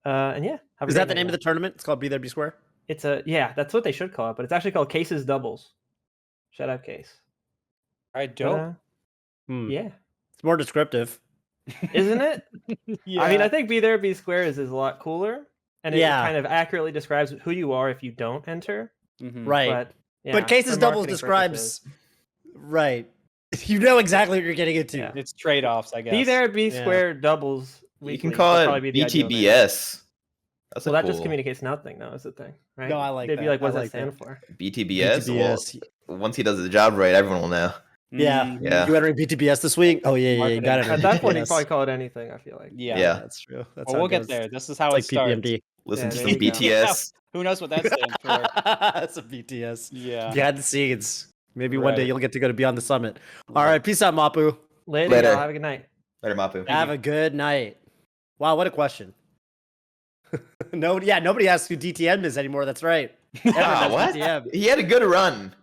And yeah, have a Is great that the night, name of y'all. the tournament? It's called Be There, Be Square. It's that's what they should call it, but it's actually called Case's Doubles. Shout out Case. All right, But, dope. yeah, It's more descriptive. isn't it? Yeah. I mean, I think Be There, Be Square is a lot cooler, and it Yeah. kind of accurately describes who you are if you don't enter. Mhm. Right. But yeah, But Cases for Doubles marketing describes purposes. right. You know exactly what you're getting into. Yeah. It's trade-offs, I guess. Be There, Be Yeah. Square doubles. You can weekly call would it probably be the ideal name. BTBS. That's Well, a that cool just communicates nothing, though, is the thing, right? No, I like They'd be that. like, what I does that like stand that. for? BTBS. BTBS. Well, once he does his job right, everyone will know. Yeah. Mhm. Yeah. You entering BTBS this week? Oh yeah, yeah. You got it. Marketing. At that point, you probably call it anything, I feel like. Yeah. Yeah. That's true. That's Well, how we'll it get goes. there. This is how It's it like starts. PPMD. Listen Yeah, to there some you go. BTS. Who knows what that stands for? That's a BTS. Yeah. Behind the scenes. Maybe one day Right. you'll get to go to Beyond the Summit. All right. Peace out, Mapu. Later, Later. y'all. Have a good night. Later, Mapu. Have a good night. Wow, what a question. Nobody asks who DTM is anymore. That's right. Everyone Ah, knows what? DTM. He had a good run.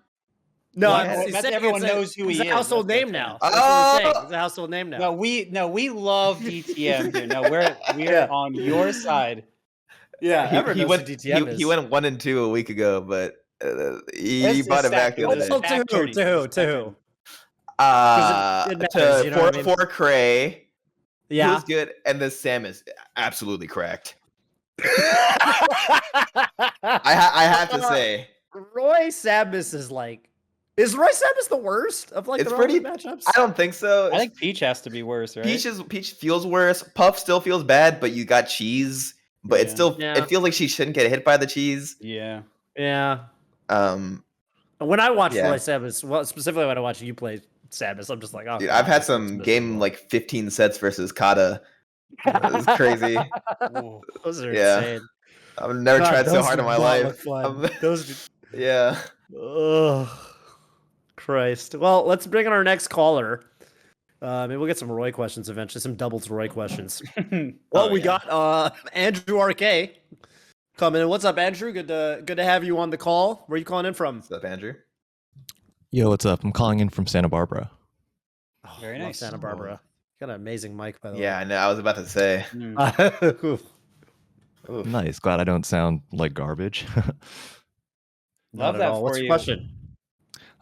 No, What? I'm That's saying everyone it's knows who it's he a is. household That's name what I'm now. saying. That's what we're saying. Oh! It's a household name now. No, we love DTM here. No, we're Yeah. on your side. Yeah, everyone he knows went who DTM is. he went 1 and 2 a week ago, but he It's brought it stacked. back the It other was day. a stack to who? tourney. To who? To who? it matters, To you know what I mean? for Cray, he Yeah. was good, and the Samus absolutely cracked. I have to say, Roy Samus is Roy Samus the worst of like it's the pretty. relevant matchups? I don't think so. I think Peach has to be worse, right? Peach feels worse. Puff still feels bad, but you got cheese. But Yeah. it feels like she shouldn't get hit by the cheese. Yeah. Yeah. Um, When I watch Yeah. Roy Samus, well, specifically when I watch you play Samus, I'm just like, oh, dude, God, I've had this some looks game miserable. like 15 sets versus Kata. It's crazy. Ooh. Those are Yeah. insane. I've never God, tried so those hard do in my not life. look fun. I'm- Those, yeah. oh, Christ. Well, let's bring in our next caller. Maybe we'll get some Roy questions eventually, some doubles Roy questions. Well, Oh, we yeah. got Andrew RK coming in. What's up, Andrew? Good to have you on the call. Where are you calling in from? What's up, Andrew? Yo, what's up? I'm calling in from Santa Barbara. Oh, Very love nice. Santa Barbara. Got an amazing mic, by the Yeah, I know. I was about to say. Mm. way. Oof. Nice. Glad I don't sound like garbage. Not Love at that all. for What's your you. question?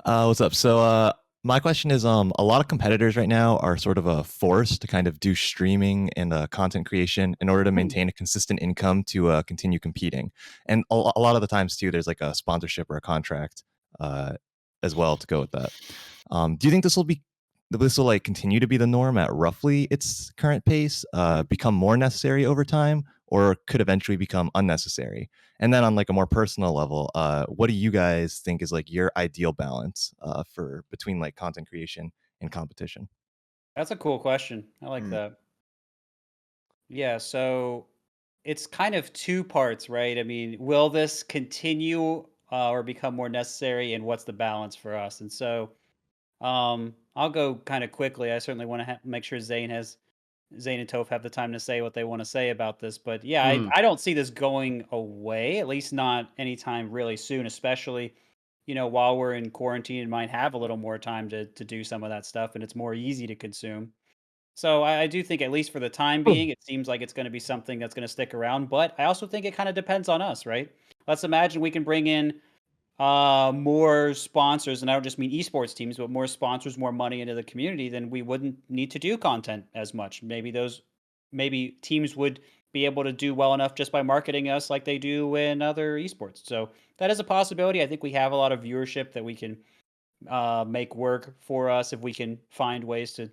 What's up? So, my question is, a lot of competitors right now are sort of forced to kind of do streaming and content creation in order to maintain a consistent income to continue competing. And a lot of the times too, there's like a sponsorship or a contract as well to go with that. Do you think this will like continue to be the norm at roughly its current pace, become more necessary over time, or could eventually become unnecessary? And then on like a more personal level, what do you guys think is like your ideal balance for between like content creation and competition? That's a cool question. I like Mm. that. Yeah, so it's kind of two parts, right? I mean, will this continue or become more necessary, and what's the balance for us? And so, I'll go kind of quickly. I certainly want to make sure Zain and Toph have the time to say what they want to say about this. But yeah, Mm. I don't see this going away, at least not anytime really soon, especially, while we're in quarantine and might have a little more time to do some of that stuff, and it's more easy to consume. So I do think, at least for the time being, it seems like it's going to be something that's going to stick around. But I also think it kind of depends on us, right? Let's imagine we can bring in more sponsors, and I don't just mean esports teams, but more sponsors, more money into the community, then we wouldn't need to do content as much. Maybe those maybe teams would be able to do well enough just by marketing us like they do in other esports. So that is a possibility. I think we have a lot of viewership that we can make work for us if we can find ways to,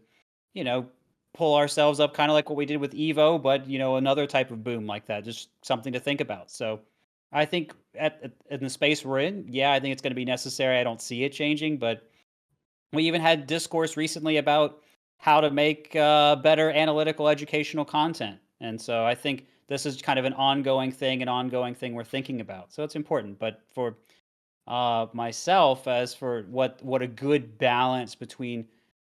pull ourselves up, kind of like what we did with Evo, but another type of boom like that. Just something to think about. So I think in the space we're in, yeah, I think it's going to be necessary. I don't see it changing, but we even had discourse recently about how to make better analytical educational content. And so I think this is kind of an ongoing thing we're thinking about. So it's important. But for myself, as for what a good balance between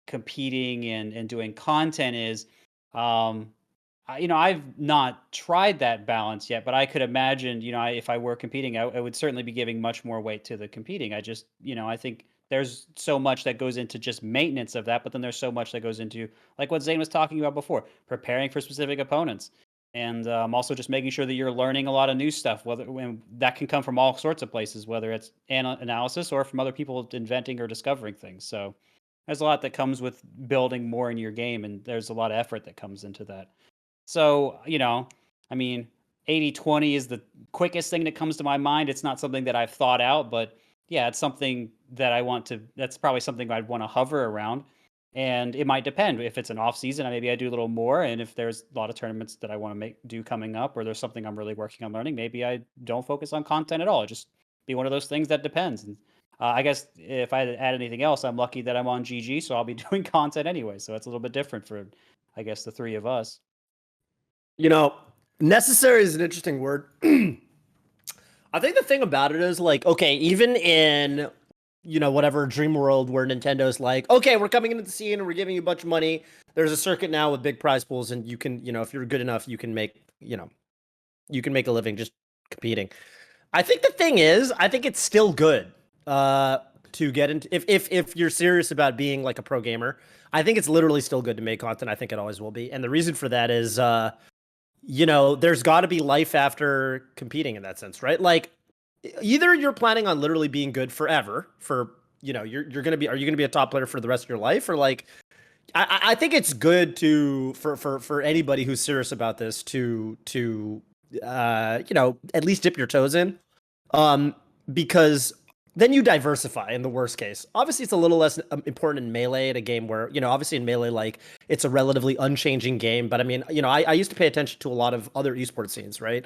competing and doing content is, I've not tried that balance yet, but I could imagine, if I were competing, I would certainly be giving much more weight to the competing. I just, I think there's so much that goes into just maintenance of that, but then there's so much that goes into, like what Zain was talking about before, preparing for specific opponents. And also just making sure that you're learning a lot of new stuff, when that can come from all sorts of places, whether it's analysis or from other people inventing or discovering things. So there's a lot that comes with building more in your game, and there's a lot of effort that comes into that. So, I mean, 80-20 is the quickest thing that comes to my mind. It's not something that I've thought out, but yeah, it's something that that's probably something I'd want to hover around. And it might depend. If it's an off season, maybe I do a little more. And if there's a lot of tournaments that I want to do coming up, or there's something I'm really working on learning, maybe I don't focus on content at all. Just be one of those things that depends. And I guess if I add anything else, I'm lucky that I'm on GG, so I'll be doing content anyway. So it's a little bit different for, I guess, the three of us. Necessary is an interesting word. I think the thing about it is, like, okay, even in whatever dream world where Nintendo's like, okay, we're coming into the scene and we're giving you a bunch of money. There's a circuit now with big prize pools, and you can, if you're good enough, you can make, you can make a living just competing. I think the thing is, I think it's still good to get into, if you're serious about being like a pro gamer, I think it's literally still good to make content. I think it always will be. And the reason for that is, there's got to be life after competing in that sense, right? Like, either you're planning on literally being good forever are you going to be a top player for the rest of your life? Or like, I think it's good for anybody who's serious about this to at least dip your toes in, because then you diversify in the worst case. Obviously, it's a little less important in Melee, at a game where, obviously in Melee, like, it's a relatively unchanging game. But I mean, I used to pay attention to a lot of other esports scenes, right?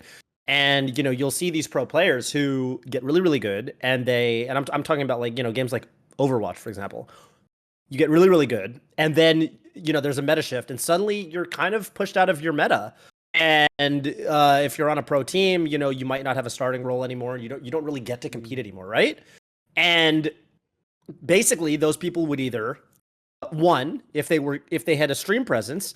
And, you'll see these pro players who get really, really good. And I'm talking about, like, games like Overwatch, for example. You get really, really good. And then, there's a meta shift, and suddenly you're kind of pushed out of your meta. And if you're on a pro team, you might not have a starting role anymore. You don't really get to compete anymore, right? And basically, those people would either, one, if they had a stream presence,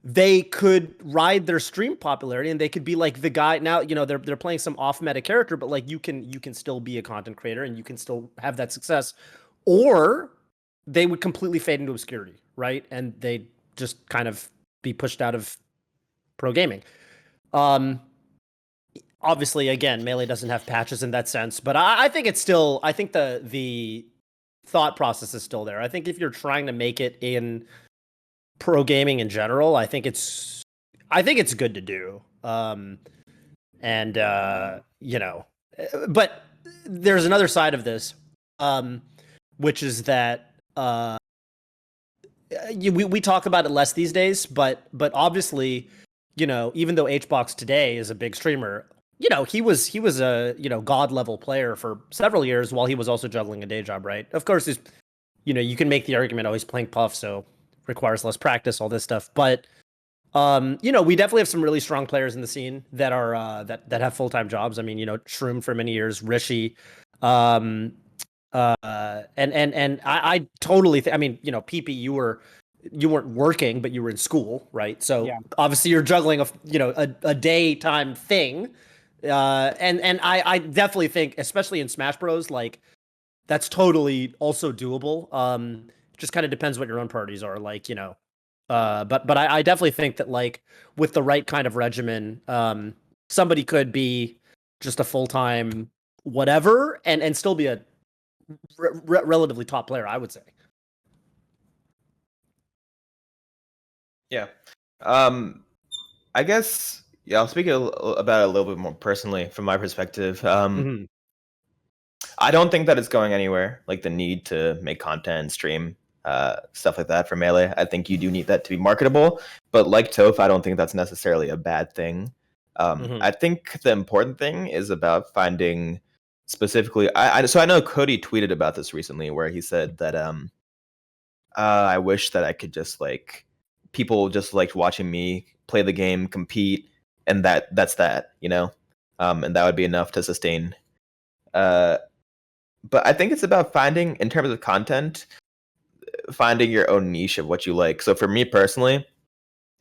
they could ride their stream popularity, and they could be like the guy. Now, they're playing some off meta character, but like you can still be a content creator and you can still have that success. Or they would completely fade into obscurity, right? And they just kind of be pushed out of pro gaming. Obviously, again, Melee doesn't have patches in that sense, but I think it's still, I think the thought process is still there. I think if you're trying to make it in pro gaming in general, I think it's good to do. But there's another side of this, which is that we talk about it less these days, but obviously, even though HBox today is a big streamer, he was a god level player for several years while he was also juggling a day job, right? Of course, you can make the argument, oh, he's playing Puff, so requires less practice, all this stuff. But we definitely have some really strong players in the scene that are that have full-time jobs. I mean, Shroom for many years, Rishi, and I totally I mean, PP, you weren't working, but you were in school, right? So yeah. Obviously you're juggling a daytime thing. And I definitely think, especially in Smash Bros, like, that's totally also doable. Just kind of depends what your own priorities are, like, but I definitely think that, like, with the right kind of regimen, somebody could be just a full-time whatever and still be a relatively top player, I would say. Yeah. I guess I'll speak about it a little bit more personally from my perspective. I don't think that it's going anywhere. Like the need to make content, stream, stuff like that for Melee. I think you do need that to be marketable. But like Toph, I don't think that's necessarily a bad thing. I think the important thing is about finding specifically. So I know Cody tweeted about this recently, where he said that I wish that I could just like people just liked watching me play the game, compete, and that's that, you know, and that would be enough to sustain. But I think it's about finding, in terms of content, finding your own niche of what you like. So for me personally,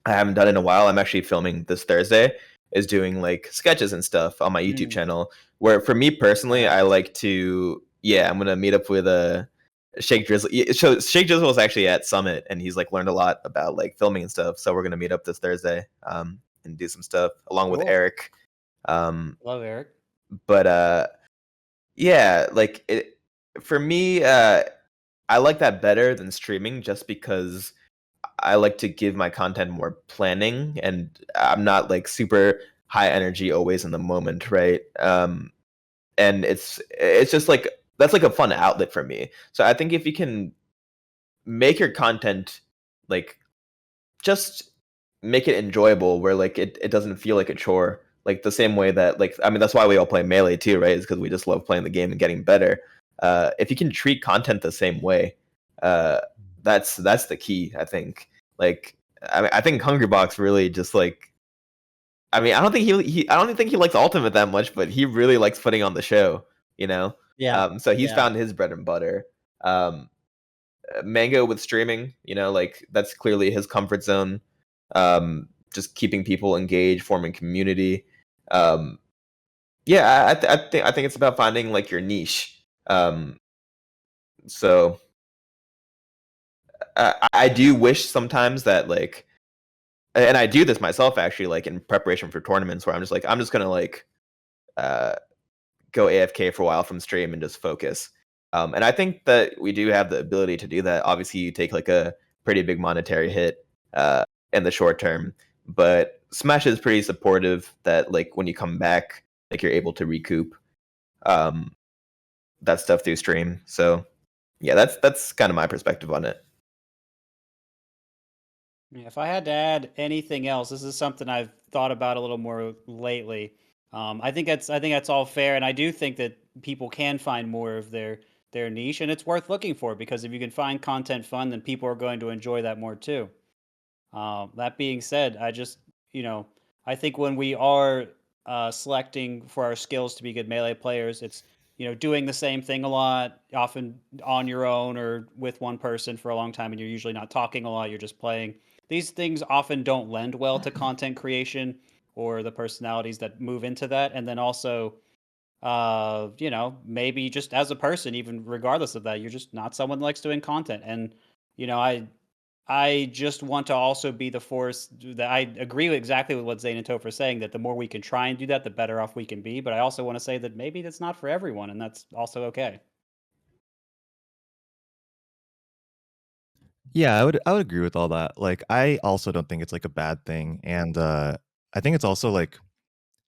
I haven't done it in a while. I'm actually filming this Thursday, is doing like sketches and stuff on my YouTube channel. Where for me personally, I like to, I'm gonna meet up with Shake Drizzle. So Shake Drizzle is actually at Summit, and he's like learned a lot about like filming and stuff. So we're gonna meet up this Thursday, and do some stuff along with Eric. Love Eric. But yeah, like it for me. I like that better than streaming, just because I like to give my content more planning, and I'm not like super high energy always in the moment, right? And it's just like that's like a fun outlet for me. So I think if you can make your content like just make it enjoyable, where like it doesn't feel like a chore, like the same way that, like, I mean, that's why we all play Melee too, right? Is because we just love playing the game and getting better. If you can treat content the same way, that's the key, I think. Like, I think Hungrybox really just like, I mean, I don't think I don't think he likes Ultimate that much, but he really likes putting on the show, you know. So he's found his bread and butter. Mango with streaming, you know, like that's clearly his comfort zone. Just keeping people engaged, forming community. I think it's about finding like your niche. So I do wish sometimes that like, and I do this myself actually, like in preparation for tournaments, where I'm just gonna like go AFK for a while from stream and just focus. And I think that we do have the ability to do that. Obviously, you take like a pretty big monetary hit in the short term, but Smash is pretty supportive that like when you come back, like you're able to recoup that stuff through stream. So yeah, that's kind of my perspective on it. Yeah, if I had to add anything else, this is something I've thought about a little more lately. I think that's all fair, and I do think that people can find more of their niche, and it's worth looking for, because if you can find content fun, then people are going to enjoy that more too. That being said, I think when we are selecting for our skills to be good Melee players, it's doing the same thing a lot, often on your own or with one person for a long time, and you're usually not talking a lot. You're just playing. These things often don't lend well to content creation or the personalities that move into that. And then also, maybe just as a person, even regardless of that, you're just not someone that likes doing content. And I just want to also be the force that I agree with exactly with what Zain and Toph are saying, that the more we can try and do that, the better off we can be. But I also want to say that maybe that's not for everyone, and that's also okay. Yeah, I would agree with all that. Like, I also don't think it's like a bad thing, and I think it's also like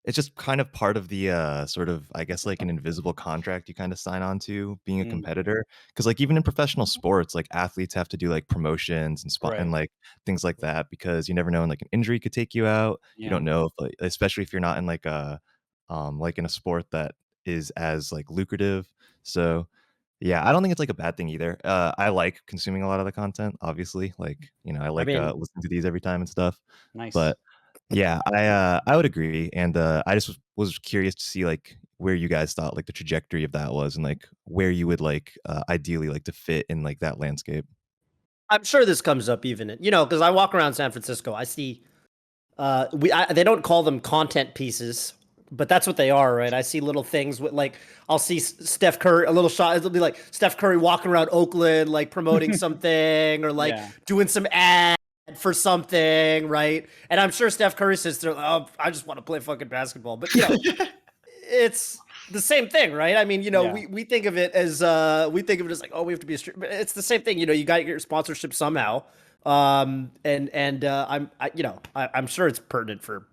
it's just kind of part of the sort of, I guess, like an invisible contract you kind of sign on to being a competitor. Because like even in professional sports, like athletes have to do like promotions and and Right. like things like that, because you never know when like an injury could take you out. You Yeah. don't know if like, especially if you're not in like in a sport that is as like lucrative. So yeah, I don't think it's like a bad thing either. I like consuming a lot of the content, obviously. Like, you know, I like mean, listening to these every time and stuff. Nice. But yeah, I would agree, and I just was curious to see like where you guys thought like the trajectory of that was, and like where you would like ideally like to fit in like that landscape. I'm sure this comes up even in, because I walk around San Francisco. I see, they don't call them content pieces, but that's what they are, right? I see little things with like, I'll see Steph Curry, a little shot. It'll be like Steph Curry walking around Oakland, like promoting something or like Yeah. doing some ad for something, right? And I'm sure Steph Curry sits there, oh, I just want to play fucking basketball. But it's the same thing, right? I mean, Yeah. we think of it as like, oh, we have to be a streamer. It's the same thing, you got your sponsorship somehow. I'm sure it's pertinent for,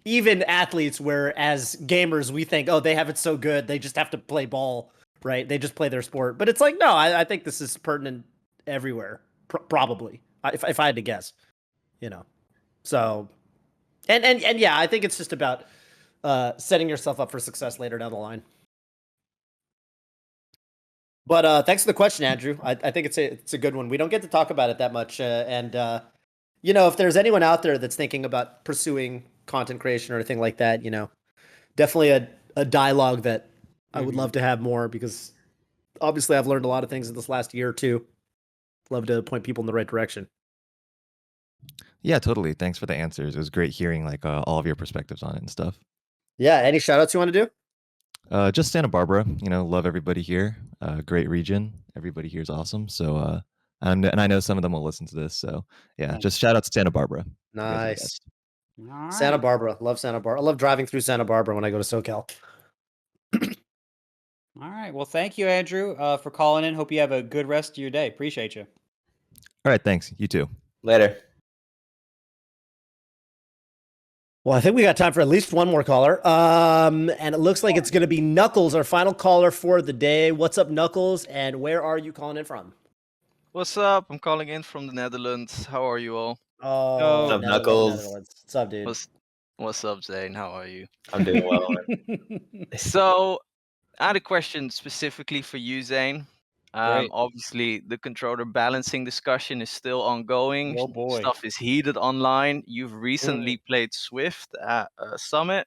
even athletes where as gamers we think, oh, they have it so good, they just have to play ball, right? They just play their sport. But it's like, no, I think this is pertinent everywhere, probably, if I had to guess, you know. So, and yeah, I think it's just about setting yourself up for success later down the line. But thanks for the question, Andrew. I think it's a good one. We don't get to talk about it that much, if there's anyone out there that's thinking about pursuing content creation or anything like that, definitely a dialogue that I would love to have more, because obviously I've learned a lot of things in this last year or two. Love to point people in the right direction. Yeah, totally. Thanks for the answers. It was great hearing like all of your perspectives on it and stuff. Yeah. Any shout outs you want to do? Just Santa Barbara, love everybody here. Great region. Everybody here is awesome. So, and I know some of them will listen to this. So, yeah, just shout out to Santa Barbara. You guys are the Nice. best. All Santa right. Barbara. Love Santa Barbara. I love driving through Santa Barbara when I go to SoCal. All right. Well, thank you, Andrew, for calling in. Hope you have a good rest of your day. Appreciate you. All right, thanks. You too. Later. Well, I think we got time for at least one more caller. And it looks like it's going to be Knuckles, our final caller for the day. What's up, Knuckles? And where are you calling in from? What's up? I'm calling in from the Netherlands. How are you all? Oh, What's up, Netherlands, Knuckles? Netherlands. What's up, dude? What's up, Zain? How are you? I'm doing well. So, I had a question specifically for you, Zain. Great. Obviously, the controller balancing discussion is still ongoing. Oh, boy. Stuff is heated online. You've recently played Swift at Summit.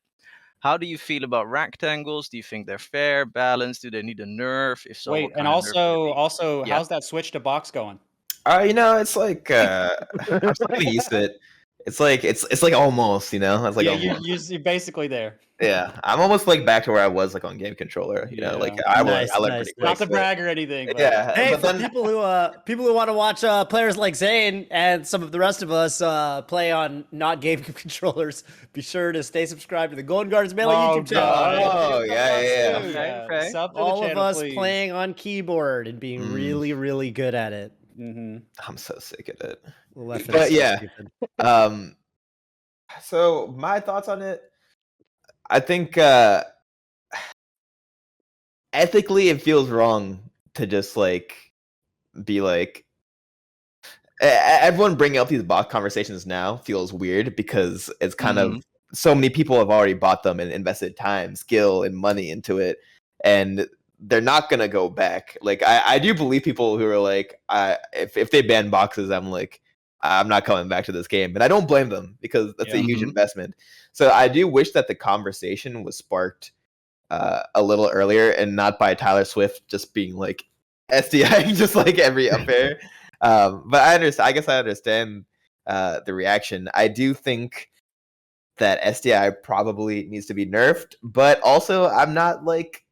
How do you feel about rectangles? Do you think they're fair, balanced? Do they need a nerf? If so, Wait, what and kind of nerf do you think? also, Yeah. how's that switch to box going? It's like I'm still getting used to it. It's like almost, it's like Yeah, almost. you're basically there. Yeah, I'm almost like back to where I was like on game controller. Like Yeah. I Nice, learned nice, pretty Not quick. to but- brag or anything, but Yeah, Hey, but for then people who want to watch players like Zain and some of the rest of us play on not game controllers, be sure to stay subscribed to the Golden Gardens Melee YouTube channel. Oh, Come yeah, on, yeah, too. Okay. Sub to the All of channel, us please. playing on keyboard and being really, really good at it. I'm so sick of it. Left But so yeah. stupid. So my thoughts on it, I think ethically it feels wrong to just like be like everyone bringing up these bot conversations now feels weird because it's kind of so many people have already bought them and invested time, skill, and money into it, and they're not gonna go back. Like I do believe people who are like, if they ban boxes, I'm like, I'm not coming back to this game, and I don't blame them because that's a huge investment. So I do wish that the conversation was sparked a little earlier and not by Tyler Swift just being like SDI just like every affair. But I understand. I guess I understand the reaction. I do think that SDI probably needs to be nerfed, but also I'm not like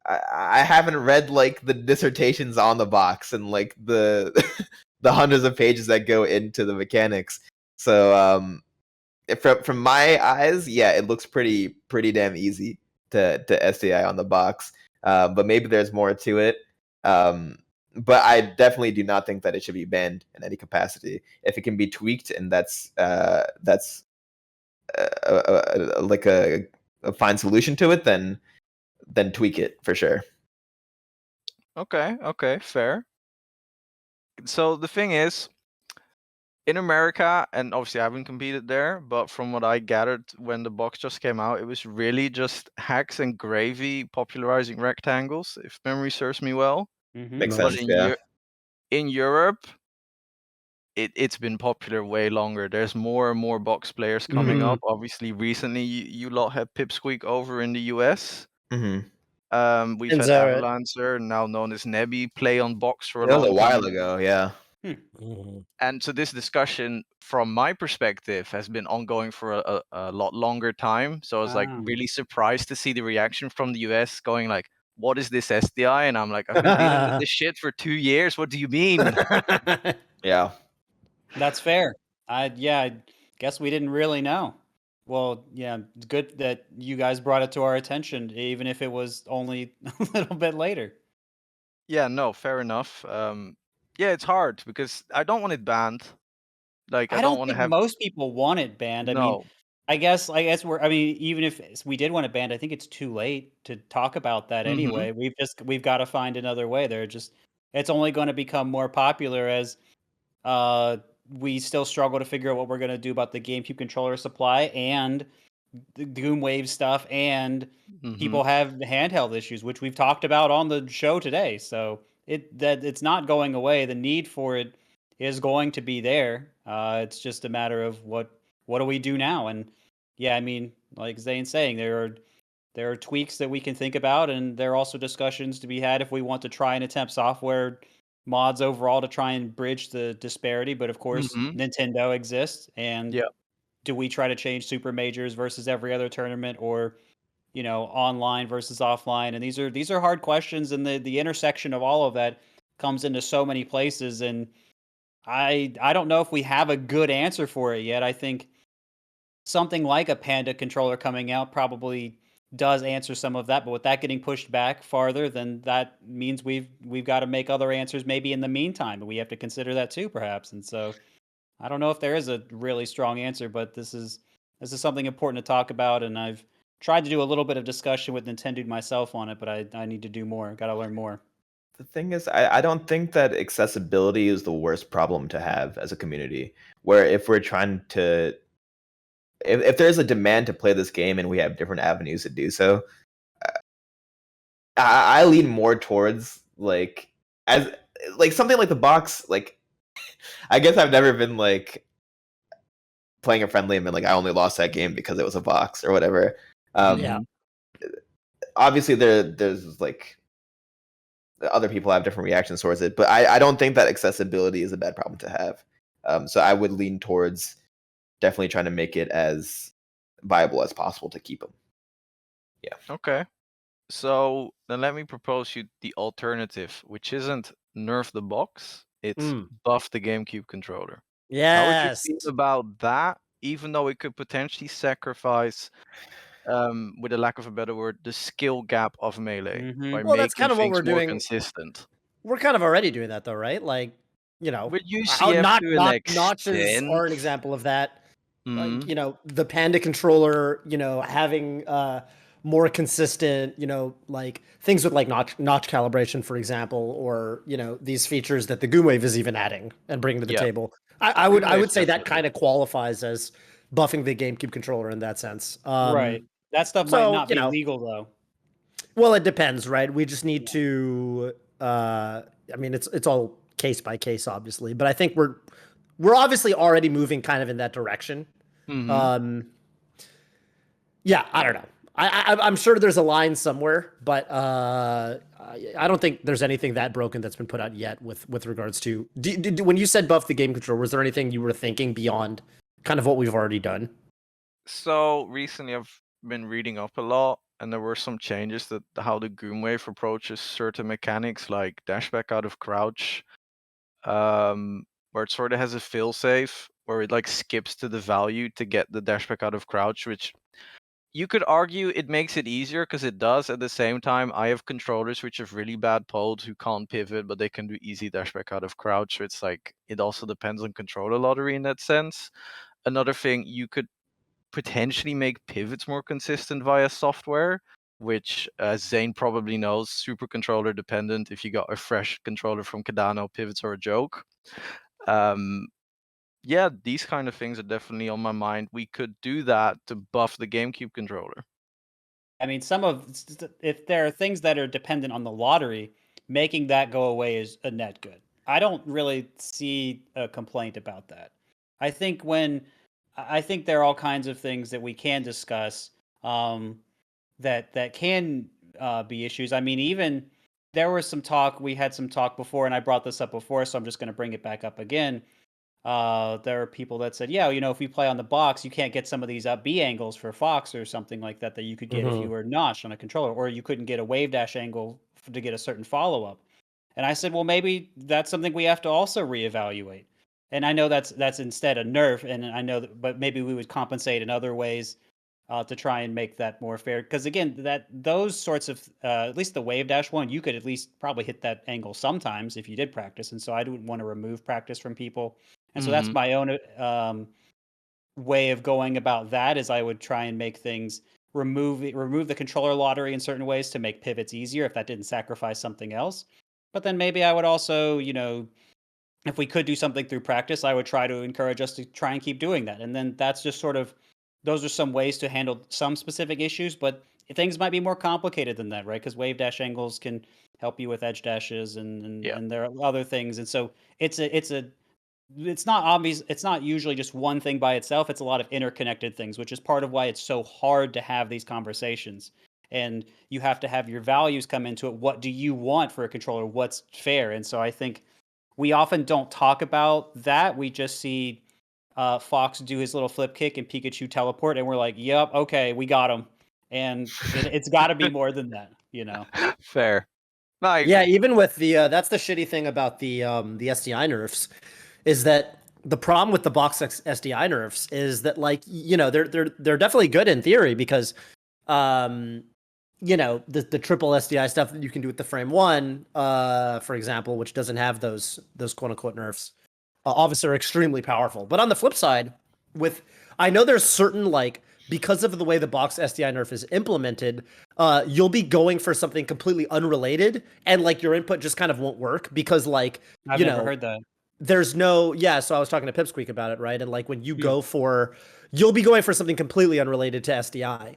I haven't read like the dissertations on the box and like the the hundreds of pages that go into the mechanics. So from my eyes, yeah, it looks pretty damn easy to SDI on the box. But maybe there's more to it. But I definitely do not think that it should be banned in any capacity. If it can be tweaked and that's like a fine solution to it, then tweak it for sure. Okay, fair. So the thing is, in America, and obviously I haven't competed there, but from what I gathered when the box just came out, it was really just Hacks and Gravy popularizing rectangles, if memory serves me well. Makes But sense. Yeah. in Europe, it's been popular way longer. There's more and more box players coming up. Obviously, recently you lot had Pipsqueak over in the US. We've had Zareth. Avalancer, now known as Nebby, play on box for a That was long a while time. ago. Yeah. And so this discussion, from my perspective, has been ongoing for a lot longer time. So I was like really surprised to see the reaction from the US going like, what is this SDI? And I'm like, I've been dealing with this shit for 2 years. What do you mean? Yeah. That's fair. I guess we didn't really know. Well, yeah, it's good that you guys brought it to our attention, even if it was only a little bit later. Yeah, no, fair enough. yeah, it's hard because I don't want it banned. Like, I I don't don't want to think have most people want it banned. I mean, no. I guess we're. I mean, even if we did want it banned, I think it's too late to talk about that Hmm. anyway. We've got to find another way. It's only going to become more popular as uh we still struggle to figure out what we're going to do about the GameCube controller supply and the Doom Wave stuff, and Hmm. people have handheld issues, which we've talked about on the show today. So it's not going away. The need for it is going to be there. It's just a matter of what do we do now? And yeah, I mean, like Zane's saying, there are tweaks that we can think about, and there are also discussions to be had if we want to try and attempt software mods overall to try and bridge the disparity. But of course, Hmm. Nintendo exists, and Yeah. do we try to change super majors versus every other tournament, or online versus offline? And these are hard questions, and the intersection of all of that comes into so many places. And I don't know if we have a good answer for it yet. I think something like a Panda controller coming out probably does answer some of that, but with that getting pushed back farther, then that means we've got to make other answers maybe in the meantime, and we have to consider that too, perhaps. And so I don't know if there is a really strong answer, but this is something important to talk about, and I've tried to do a little bit of discussion with Nintendo myself on it, but I need to do more. Got to learn more. The thing is, I don't think that accessibility is the worst problem to have as a community. Where if we're trying to, if there's a demand to play this game and we have different avenues to do so, I lean more towards as something like the box. Like, I guess I've never been like playing a friendly and been like I only lost that game because it was a box or whatever. Yeah. Obviously, there's like other people have different reactions towards it, but I don't think that accessibility is a bad problem to have. So I would lean towards definitely trying to make it as viable as possible to keep them. Yeah. Okay. So then let me propose you the alternative, which isn't nerf the box, it's buff the GameCube controller. How would you Yes. feel about that? Even though it could potentially sacrifice, with a lack of a better word, the skill gap of Melee by Well, that's making kind of what things we're more doing. consistent. We're kind of already doing that though, right? Like, With UCF to an notches extent. are an example of that. Like, Mm, the Panda controller, having more consistent, like things with like notch calibration, for example, or these features that the Goomwave is even adding and bringing to the yeah, table. I would Goomwave say that definitely. kind of qualifies as buffing the GameCube controller in that sense. Right. That stuff might So, not be legal though. well, it depends, right? We just need to. I mean, it's all case by case, obviously, but I think we're obviously already moving kind of in that direction. Hmm. Yeah, I don't know. I'm sure there's a line somewhere, but I don't think there's anything that broken that's been put out yet with regards to. When you said buff the game controller, was there anything you were thinking beyond kind of what we've already done? So recently I've been reading up a lot, and there were some changes that how the Goomwave approaches certain mechanics like dashback out of crouch, where it sort of has a failsafe where it like skips to the value to get the dashback out of crouch, which you could argue it makes it easier because it does. At the same time, I have controllers which have really bad polls who can't pivot, but they can do easy dashback out of crouch. So it's like it also depends on controller lottery in that sense. Another thing, you could potentially make pivots more consistent via software, which, as Zain probably knows, super controller dependent. If you got a fresh controller from Cardano, pivots are a joke. Um, yeah, these kind of things are definitely on my mind. We could do that to buff the GameCube controller. I mean, if there are things that are dependent on the lottery, making that go away is a net good. I don't really see a complaint about that. I think I think there are all kinds of things that we can discuss, that can be issues. I mean, even there was some talk. We had some talk before, and I brought this up before, so I'm just going to bring it back up again. There are people that said, yeah, if we play on the box, you can't get some of these up B angles for Fox or something like that you could get if you were notched on a controller, or you couldn't get a wave dash angle to get a certain follow up. And I said, well, maybe that's something we have to also reevaluate. And I know that's instead a nerf, and I know that, but maybe we would compensate in other ways. to try and make that more fair. Because again, those sorts of at least the wave dash one, you could at least probably hit that angle sometimes if you did practice. And so I don't want to remove practice from people. And so that's my own way of going about that. Is I would try and make things remove the controller lottery in certain ways to make pivots easier if that didn't sacrifice something else. But then maybe I would also, if we could do something through practice, I would try to encourage us to try and keep doing that. And then that's just sort of, those are some ways to handle some specific issues, but things might be more complicated than that, right? Because wave dash angles can help you with edge dashes and there are other things. And so it's not obvious. It's not usually just one thing by itself. It's a lot of interconnected things, which is part of why it's so hard to have these conversations. And you have to have your values come into it. What do you want for a controller? What's fair? And so I think we often don't talk about that. We just see Fox do his little flip kick and Pikachu teleport, and we're like, "Yep, okay, we got him." And it's got to be more than that, Fair. No, yeah, even with the that's the shitty thing about the SDI nerfs, is that the problem with the box SDI nerfs is that they're definitely good in theory because the triple SDI stuff that you can do with the frame one, for example, which doesn't have those quote unquote nerfs, obviously are extremely powerful. But on the flip side, I know there's certain because of the way the box SDI nerf is implemented, you'll be going for something completely unrelated, and your input just kind of won't work because I've never heard that. There's no so I was talking to Pipsqueak about it, right? And when you go for, you'll be going for something completely unrelated to SDI.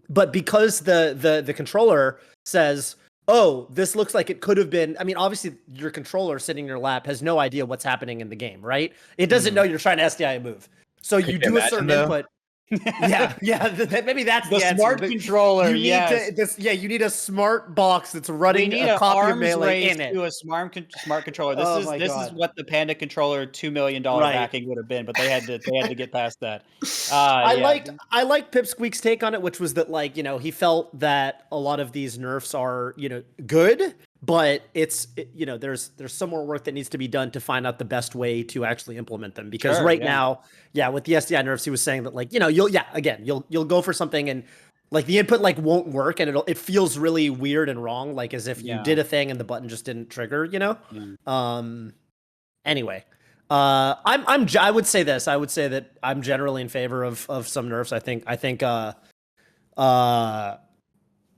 But because the controller says, oh, this looks like it could have been, I mean, obviously your controller sitting in your lap has no idea what's happening in the game, right? It doesn't know you're trying to SDI a move. So you do a certain input. Maybe that's the smart answer. Controller. You need a smart box that's running we need a copy of arms Melee race in it. to a smart controller. This is what the Panda controller $2 million Right. backing would have been, but they had to get past that. I liked Pipsqueak's take on it, which was that he felt that a lot of these nerfs are good, but there's some more work that needs to be done to find out the best way to actually implement them. Because now, with the SDI nerfs, he was saying that you'll go for something and the input won't work and it feels really weird and wrong, as if you did a thing and the button just didn't trigger. Anyway. I would say this. I would say that I'm generally in favor of some nerfs. I think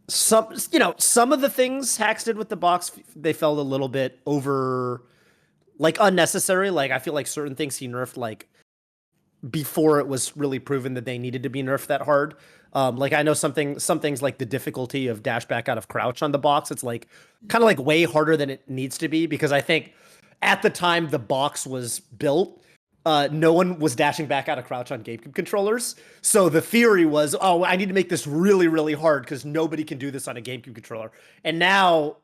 some of the things Hacks did with the box, they felt a little bit over unnecessary. I feel like certain things he nerfed before it was really proven that they needed to be nerfed that hard. I know some things like the difficulty of dash back out of crouch on the box. It's kind of way harder than it needs to be because I think at the time the box was built, no one was dashing back out of crouch on GameCube controllers. So the theory was, oh, I need to make this really, really hard because nobody can do this on a GameCube controller. And now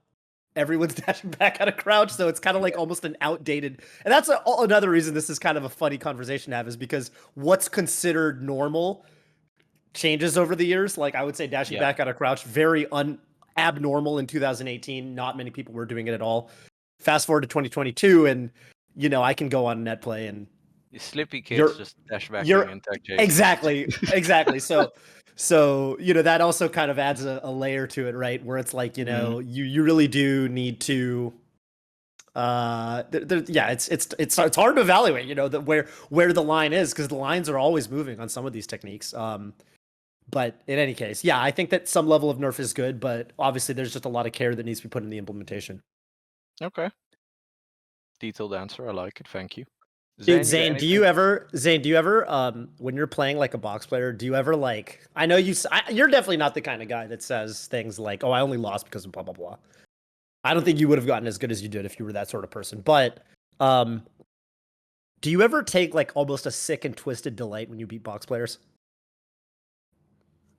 everyone's dashing back out of crouch. So it's kind of almost an outdated. And that's another reason this is kind of a funny conversation to have, is because what's considered normal changes over the years. I would say dashing back out of crouch, very abnormal in 2018. Not many people were doing it at all. Fast forward to 2022, and I can go on net play and Slippy kids just dash back and tech chase. Exactly. So that also kind of adds a layer to it, right? Where it's you really do need to. It's hard to evaluate, where the line is, because the lines are always moving on some of these techniques. But in any case, I think that some level of nerf is good, but obviously there's just a lot of care that needs to be put in the implementation. Okay. Detailed answer. I like it. Thank you. Dude, Zain, do you ever, when you're playing a box player, do you ever I know you're definitely not the kind of guy that says things like, oh, I only lost because of blah, blah, blah. I don't think you would have gotten as good as you did if you were that sort of person. But do you ever take almost a sick and twisted delight when you beat box players?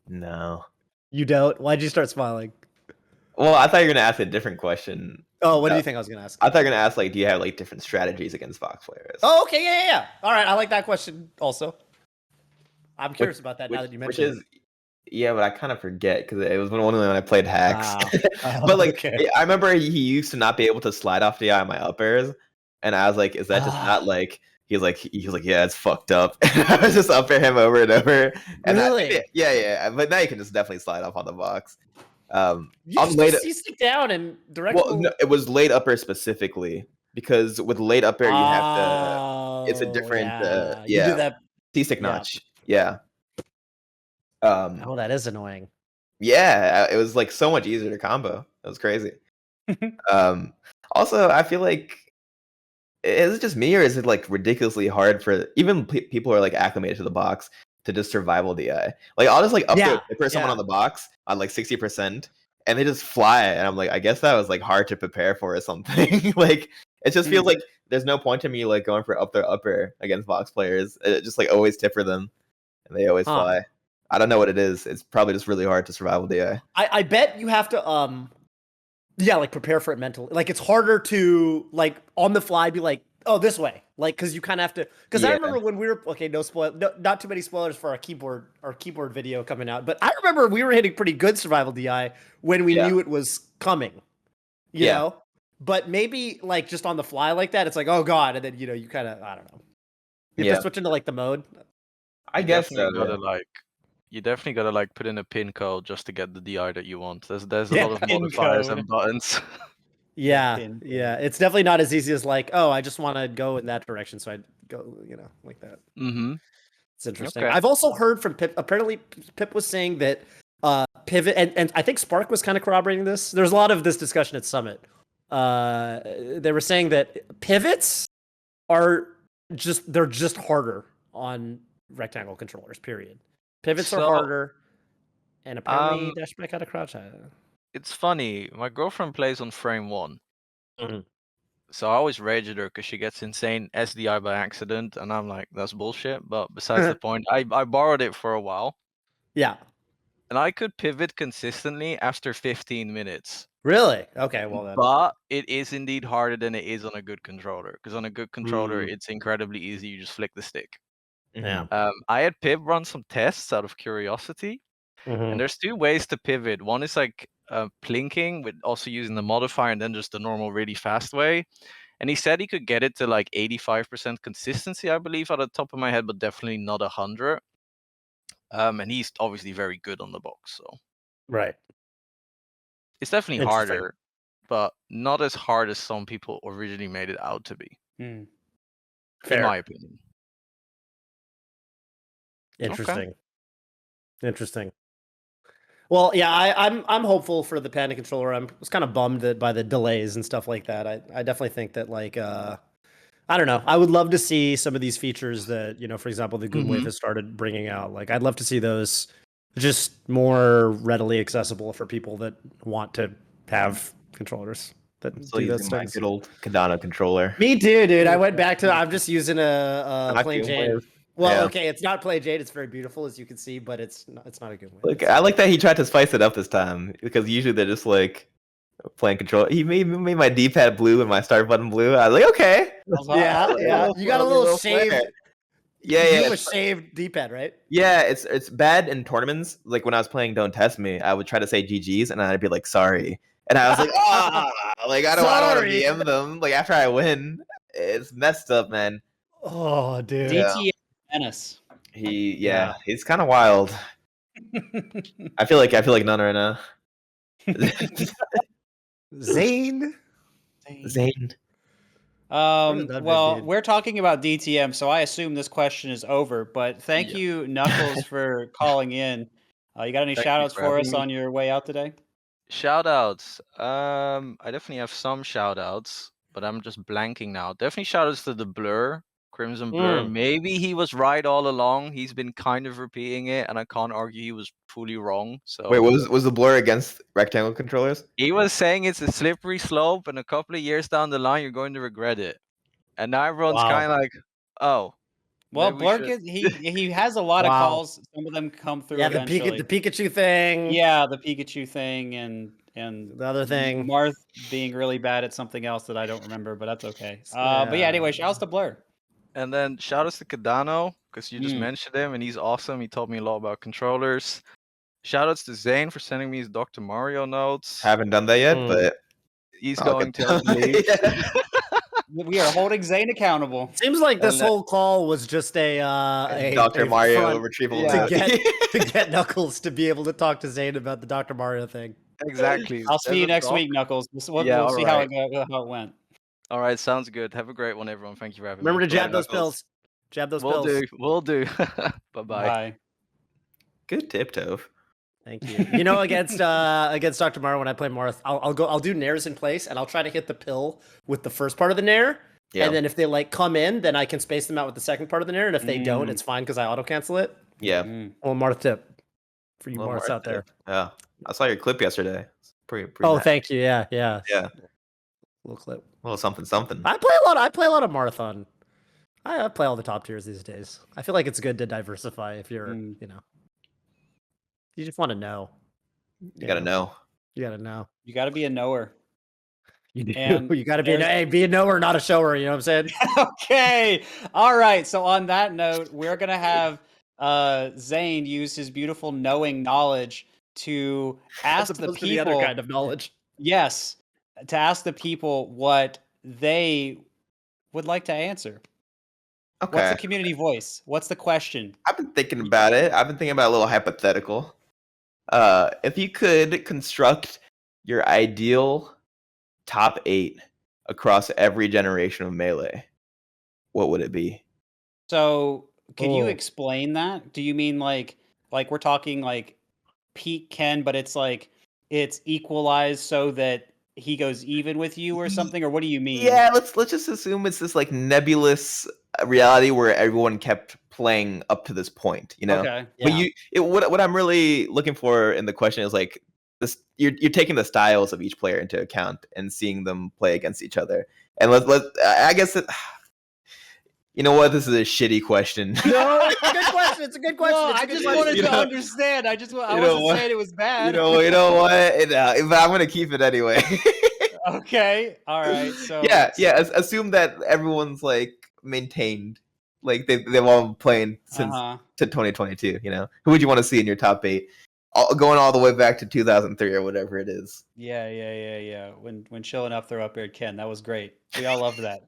No. You don't? Why'd you start smiling? Well, I thought you were going to ask a different question. Oh, what do you think I was going to ask? I thought you were going to ask, do you have, different strategies against box players? Oh, okay, yeah. All right, I like that question also. I'm curious about that now that you mentioned it. Yeah, but I kind of forget, because it was only when I played Hacks. But, okay. I remember he used to not be able to slide off the eye on my up airs, and I was like, is that just not, he's like, yeah, it's fucked up. And I was just up at him over and over. And Really? yeah. But now you can just definitely slide off on the box. You On just late, C-stick down and direct. well, no, it was late upper specifically because with late upper you have to. It's a different. You do that. C-stick yeah. notch. Yeah. Oh, that is annoying. Yeah, it was like so much easier to combo. It was crazy. Also, I feel like is it just me or is it like ridiculously hard for even people who are like acclimated to the box to just survival DI? Like I'll just like up for someone on the box on like 60% and they just fly and I'm like, I guess that was like hard to prepare for or something. Like it just feels like there's no point to me like going for up their upper against box players. It just like always tip for them and they always fly. I don't know what it is. It's probably just really hard to survival DI. I bet you have to like prepare for it mentally. Like it's harder to like on the fly be like, oh, this way. Like because you kind of have to. Because I remember when we were not too many spoilers for our keyboard video coming out. But I remember we were hitting pretty good survival DI when we knew it was coming. You know, but maybe like just on the fly like that, it's like, oh god, and then you kind of I don't know. You have to switch into like the mode. I guess so. You definitely gotta like put in a pin code just to get the DI that you want. There's a lot of modifiers and buttons. Yeah. It's definitely not as easy as like, oh, I just want to go in that direction, so I go, like that. Mm-hmm. It's interesting. Okay. I've also heard from Pip. Apparently, Pip was saying that pivot, and I think Spark was kind of corroborating this. There's a lot of this discussion at Summit. They were saying that pivots are they're just harder on rectangle controllers. Period. Pivots are harder, and apparently dash back out of crouch. It's funny. My girlfriend plays on frame 1. Mm-hmm. So I always rage at her because she gets insane SDI by accident, and I'm like, that's bullshit. But besides the point, I borrowed it for a while. Yeah. And I could pivot consistently after 15 minutes. Really? Okay, well then. But it is indeed harder than it is on a good controller. Because on a good controller, it's incredibly easy. You just flick the stick. Yeah. I had Pip run some tests out of curiosity. And there's 2 ways to pivot. One is like plinking with also using the modifier and then just the normal really fast way. And he said he could get it to like 85% consistency, I believe, out of the top of my head, but definitely not 100. And he's obviously very good on the box. So right. It's definitely harder, but not as hard as some people originally made it out to be. In my opinion. Interesting. Well, yeah, I'm hopeful for the Panda controller. I was kind of bummed by the delays and stuff like that. I definitely think that like I don't know. I would love to see some of these features that for example, the Goonwave has started bringing out. Like I'd love to see those just more readily accessible for people that want to have controllers that do those things. Good old Cardano controller. Me too, dude. I went back to. I'm just using a plain Jane. Well, okay, it's not plain Jade. It's very beautiful, as you can see, but it's not a good one. Look, I like that he tried to spice it up this time because usually they're just like playing control. He made my D-pad blue and my start button blue. I was like, okay, yeah. You got a little shaved. Yeah. You have a shaved D-pad, right? Yeah, it's bad in tournaments. Like when I was playing Don't Test Me, I would try to say GGs and I'd be like, sorry, and I was like, like I don't want to DM them. Like after I win, it's messed up, man. Oh, dude. DTM menace. He's kind of wild. I feel like none right now. Zain. Well, we're talking about DTM, so I assume this question is over. But thank you, Knuckles, for calling in. You got any shout-outs for us on your way out today? Shout-outs. I definitely have some shout-outs, but I'm just blanking now. Definitely shout-outs to the Blur. Crimson Blur. Maybe he was right all along. He's been kind of repeating it, and I can't argue he was fully wrong. So wait, was the Blur against rectangle controllers? He was saying it's a slippery slope, and a couple of years down the line, you're going to regret it. And now everyone's kind of like, oh. Well, Blur he has a lot of calls. Some of them come through. Yeah, the Pikachu thing. Yeah, the Pikachu thing, and the other thing, Marth being really bad at something else that I don't remember, but that's okay. But yeah, anyway, shouts to Blur. And then shout outs to Cardano, because you just mentioned him, and he's awesome. He taught me a lot about controllers. Shout outs to Zain for sending me his Dr. Mario notes. Haven't done that yet, but he's going to. We are holding Zain accountable. Seems like this And, whole call was just a Dr. Mario front retrieval Yeah. to get Knuckles to be able to talk to Zayn about the Dr. Mario thing. Exactly. I'll see you There's a next doc- week, Knuckles. We'll Yeah, see how it went. All right, sounds good. Have a great one, everyone. Thank you for having Remember me. to jab Later, those Knuckles. pills. Jab those We'll pills. do. We'll do. Bye-bye. Bye. Good tip, Toph. Thank you. You know, against Dr. Mario when I play Marth, I'll do nairs in place and I'll try to hit the pill with the first part of the nair. Yeah. And then if they like come in, then I can space them out with the second part of the nair. And if they don't, Mm. it's fine because I auto cancel it. Yeah. Well, Marth tip for you Little Marths Marth out there. tip. Yeah. I saw your clip yesterday. It's pretty Oh, nice. thank you. Yeah. Yeah. Little clip. A little something. I play a lot of Marth on. I play all the top tiers these days. I feel like it's good to diversify if you're, you know, you just want to know. You gotta know. You gotta know. You got to be a knower. You do. And You gotta be a knower, not a shower. You know what I'm saying? Okay. All right. So on that note, we're gonna have Zain use his beautiful knowing knowledge to ask As the opposed to people. the other kind of knowledge. Yes, to ask the people what they would like to answer. What's Okay. the community voice? What's the question? I've been thinking about it. I've been thinking about a little hypothetical. If you could construct your ideal top 8 across every generation of Melee, what would it be? So, can you Oh. explain that? Do you mean like we're talking like peak Ken, but it's like it's equalized so that he goes even with you or something, or what do you mean? Yeah, let's just assume it's this like nebulous reality where everyone kept playing up to this point, you know. Okay. But what I'm really looking for in the question is like this: you're taking the styles of each player into account and seeing them play against each other. And I guess you know what? This is a shitty question. No, it's a good question. It's a good question. No, It's a I good just question. wanted You to know- understand. I know wasn't what? saying it was bad. you know what? But I'm gonna keep it anyway. Okay. All right. So yeah. Assume that everyone's like maintained, like they've all been playing since to 2022. You know, who would you want to see in your top 8? Going all the way back to 2003 or whatever it is. Yeah. When chilling up throw up aired Ken, that was great. We all loved that.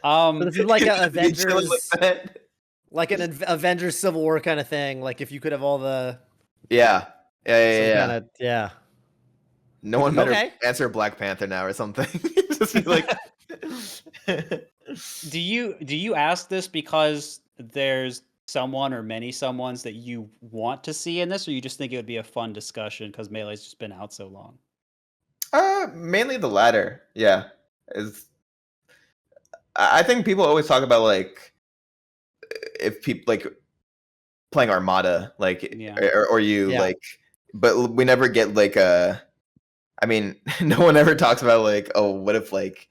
So this is like an You chilling Avengers, like that? like an Avengers Civil War kind of thing. Like if you could have all the Yeah. kind of No one better Okay. answer Black Panther now or something. Just be like, Do you ask this because there's someone or many someones that you want to see in this, or you just think it would be a fun discussion because Melee's just been out so long? mainly the latter. Yeah, I think people always talk about like if people like playing Armada, like Yeah. or you Yeah. like, but we never get like I mean, no one ever talks about like, oh, what if like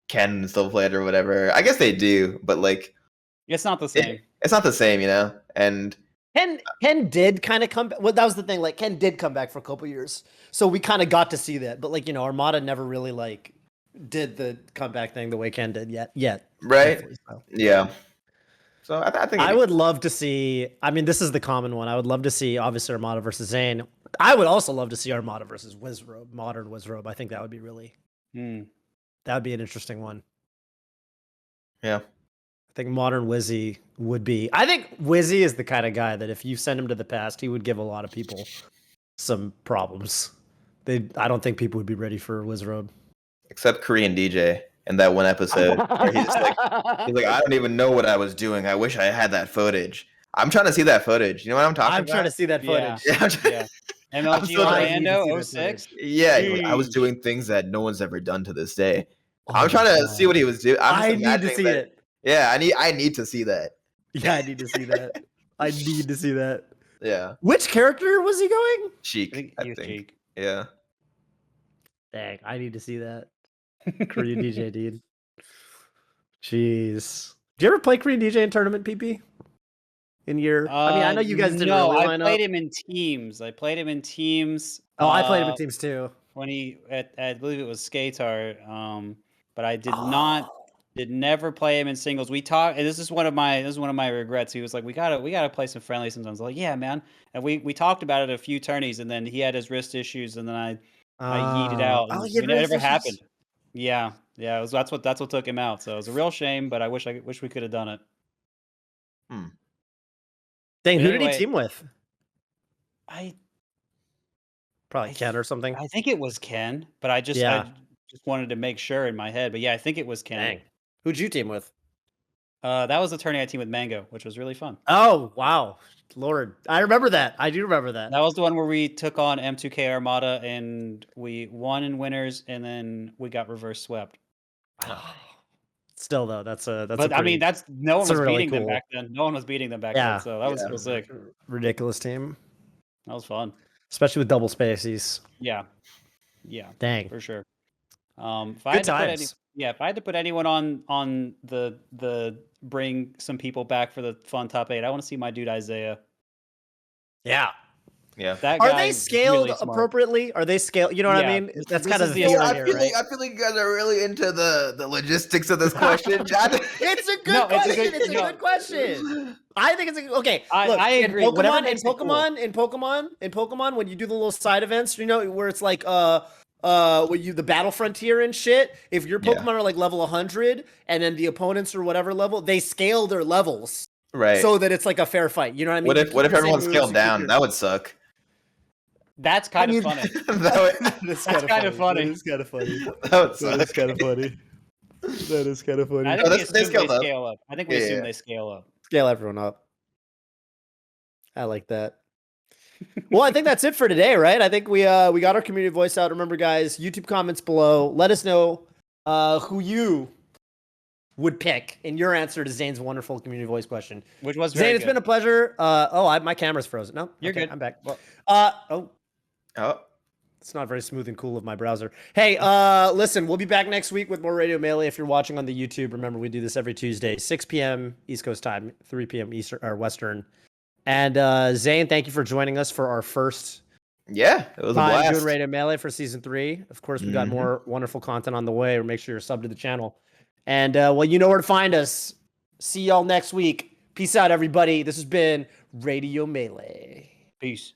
Ken still played or whatever. I guess they do, but like It's not the same. it's not the same, you know. And Ken did kind of come back. Well, that was the thing. Like Ken did come back for a couple years, so we kind of got to see that. But like Armada never really like did the comeback thing the way Ken did yet. right, Hopefully so. yeah. So I think I would love to see. I mean, this is the common one. I would love to see obviously Armada versus Zayn. I would also love to see Armada versus Wizrobe, modern Wizrobe. I think that would be that would be an interesting one. Yeah. I think modern Wizzy would be. I think Wizzy is the kind of guy that if you send him to the past, he would give a lot of people some problems. I don't think people would be ready for Wizrobe. Except Korean DJ in that one episode where he's like, I don't even know what I was doing. I wish I had that footage. I'm trying to see that footage. You know what I'm talking about? I'm trying to see that footage. Yeah, I'm trying- Yeah. MLG still trying to see Orlando that 06. Yeah, like, I was Jeez. doing things that no one's ever done to this day. Oh I'm my trying to God. see what he was doing. I'm just I need to imagining see that- it. Yeah, I need to see that. Yeah, I need to see that. I need to see that. Yeah, Which character was he going? Cheek. I He was think. cheek. Yeah. Dang, I need to see that. Korean DJ, dude. Jeez. Do you ever play Korean DJ in tournament, PP? In your, I mean, I know you guys didn't no, really I line played up. him in teams. I played him in teams. Oh, I played him in teams too. When I believe it was Skatar. But I did never play him in singles. We talked, and this is one of my regrets. He was like, we gotta play some friendly sometimes. I was like, yeah, man. And we talked about it a few tourneys, and then he had his wrist issues, and then I yeeted out. And he had it never wrist issues? happened. Yeah, that's what took him out. So it was a real shame, but I wish we could have done it. Dang, But who did he anyway, team with? I Probably Ken or something. I think it was Ken, but I just wanted to make sure in my head. But yeah, I think it was Ken. Dang. Who'd you team with? That was the tourney I teamed with Mango, which was really fun. Oh, wow. Lord. I remember that. I do remember that. That was the one where we took on M2K Armada and we won in winners, and then we got reverse swept. Still though, that's But I mean, no one was really beating them cool. back then. No one was beating them back Yeah. then, so that was real sick. Ridiculous team. That was fun. Especially with double spacies. Yeah. Dang. For sure. Good times. If I had to put anyone on the bring some people back for the fun top 8, I want to see my dude Isaiah. Yeah. Yeah. That Are guy they is scaled really smart. approprially? Are they scaled? You know what I Yeah, mean? this- That's this kind is of the the approach. theory here, right? I feel like you guys are really into the logistics of this question. It's a good No, it's a question. good- It's a no. good question. I think it's okay. Look, I agree. In Whatever Pokemon, makes it cool. in Pokemon, when you do the little side events, you know, where it's like the battle frontier and shit. If your Pokemon are like level 100, and then the opponents are whatever level, they scale their levels, Right. so that it's like a fair fight. You know what I mean? What if everyone scaled down? That would suck. That's kind of funny. That's kind of funny. That is kind of funny. That would suck. kind of funny. That is kind of funny. I think they we assume they scaled up. scale up. I think we Yeah, assume yeah. they scale up. Scale everyone up. I like that. Well, I think that's it for today, right? I think we got our community voice out. Remember, guys, YouTube comments below. Let us know who you would pick in your answer to Zane's wonderful community voice question. Which was very Zane, it's good. been a pleasure. My camera's frozen. No, You're okay, good. I'm back. Well- Oh. It's not very smooth and cool of my browser. Hey, listen, we'll be back next week with more Radio Melee. If you're watching on the YouTube, remember we do this every Tuesday, 6 p.m. East Coast time, 3 p.m. Eastern or Western. And Zane, thank you for joining us for our first Yeah, it was a time blast. doing Radio Melee for season 3. Of course, we got more wonderful content on the way. Make sure you're subbed to the channel. And well, you know where to find us. See y'all next week. Peace out, everybody. This has been Radio Melee. Peace.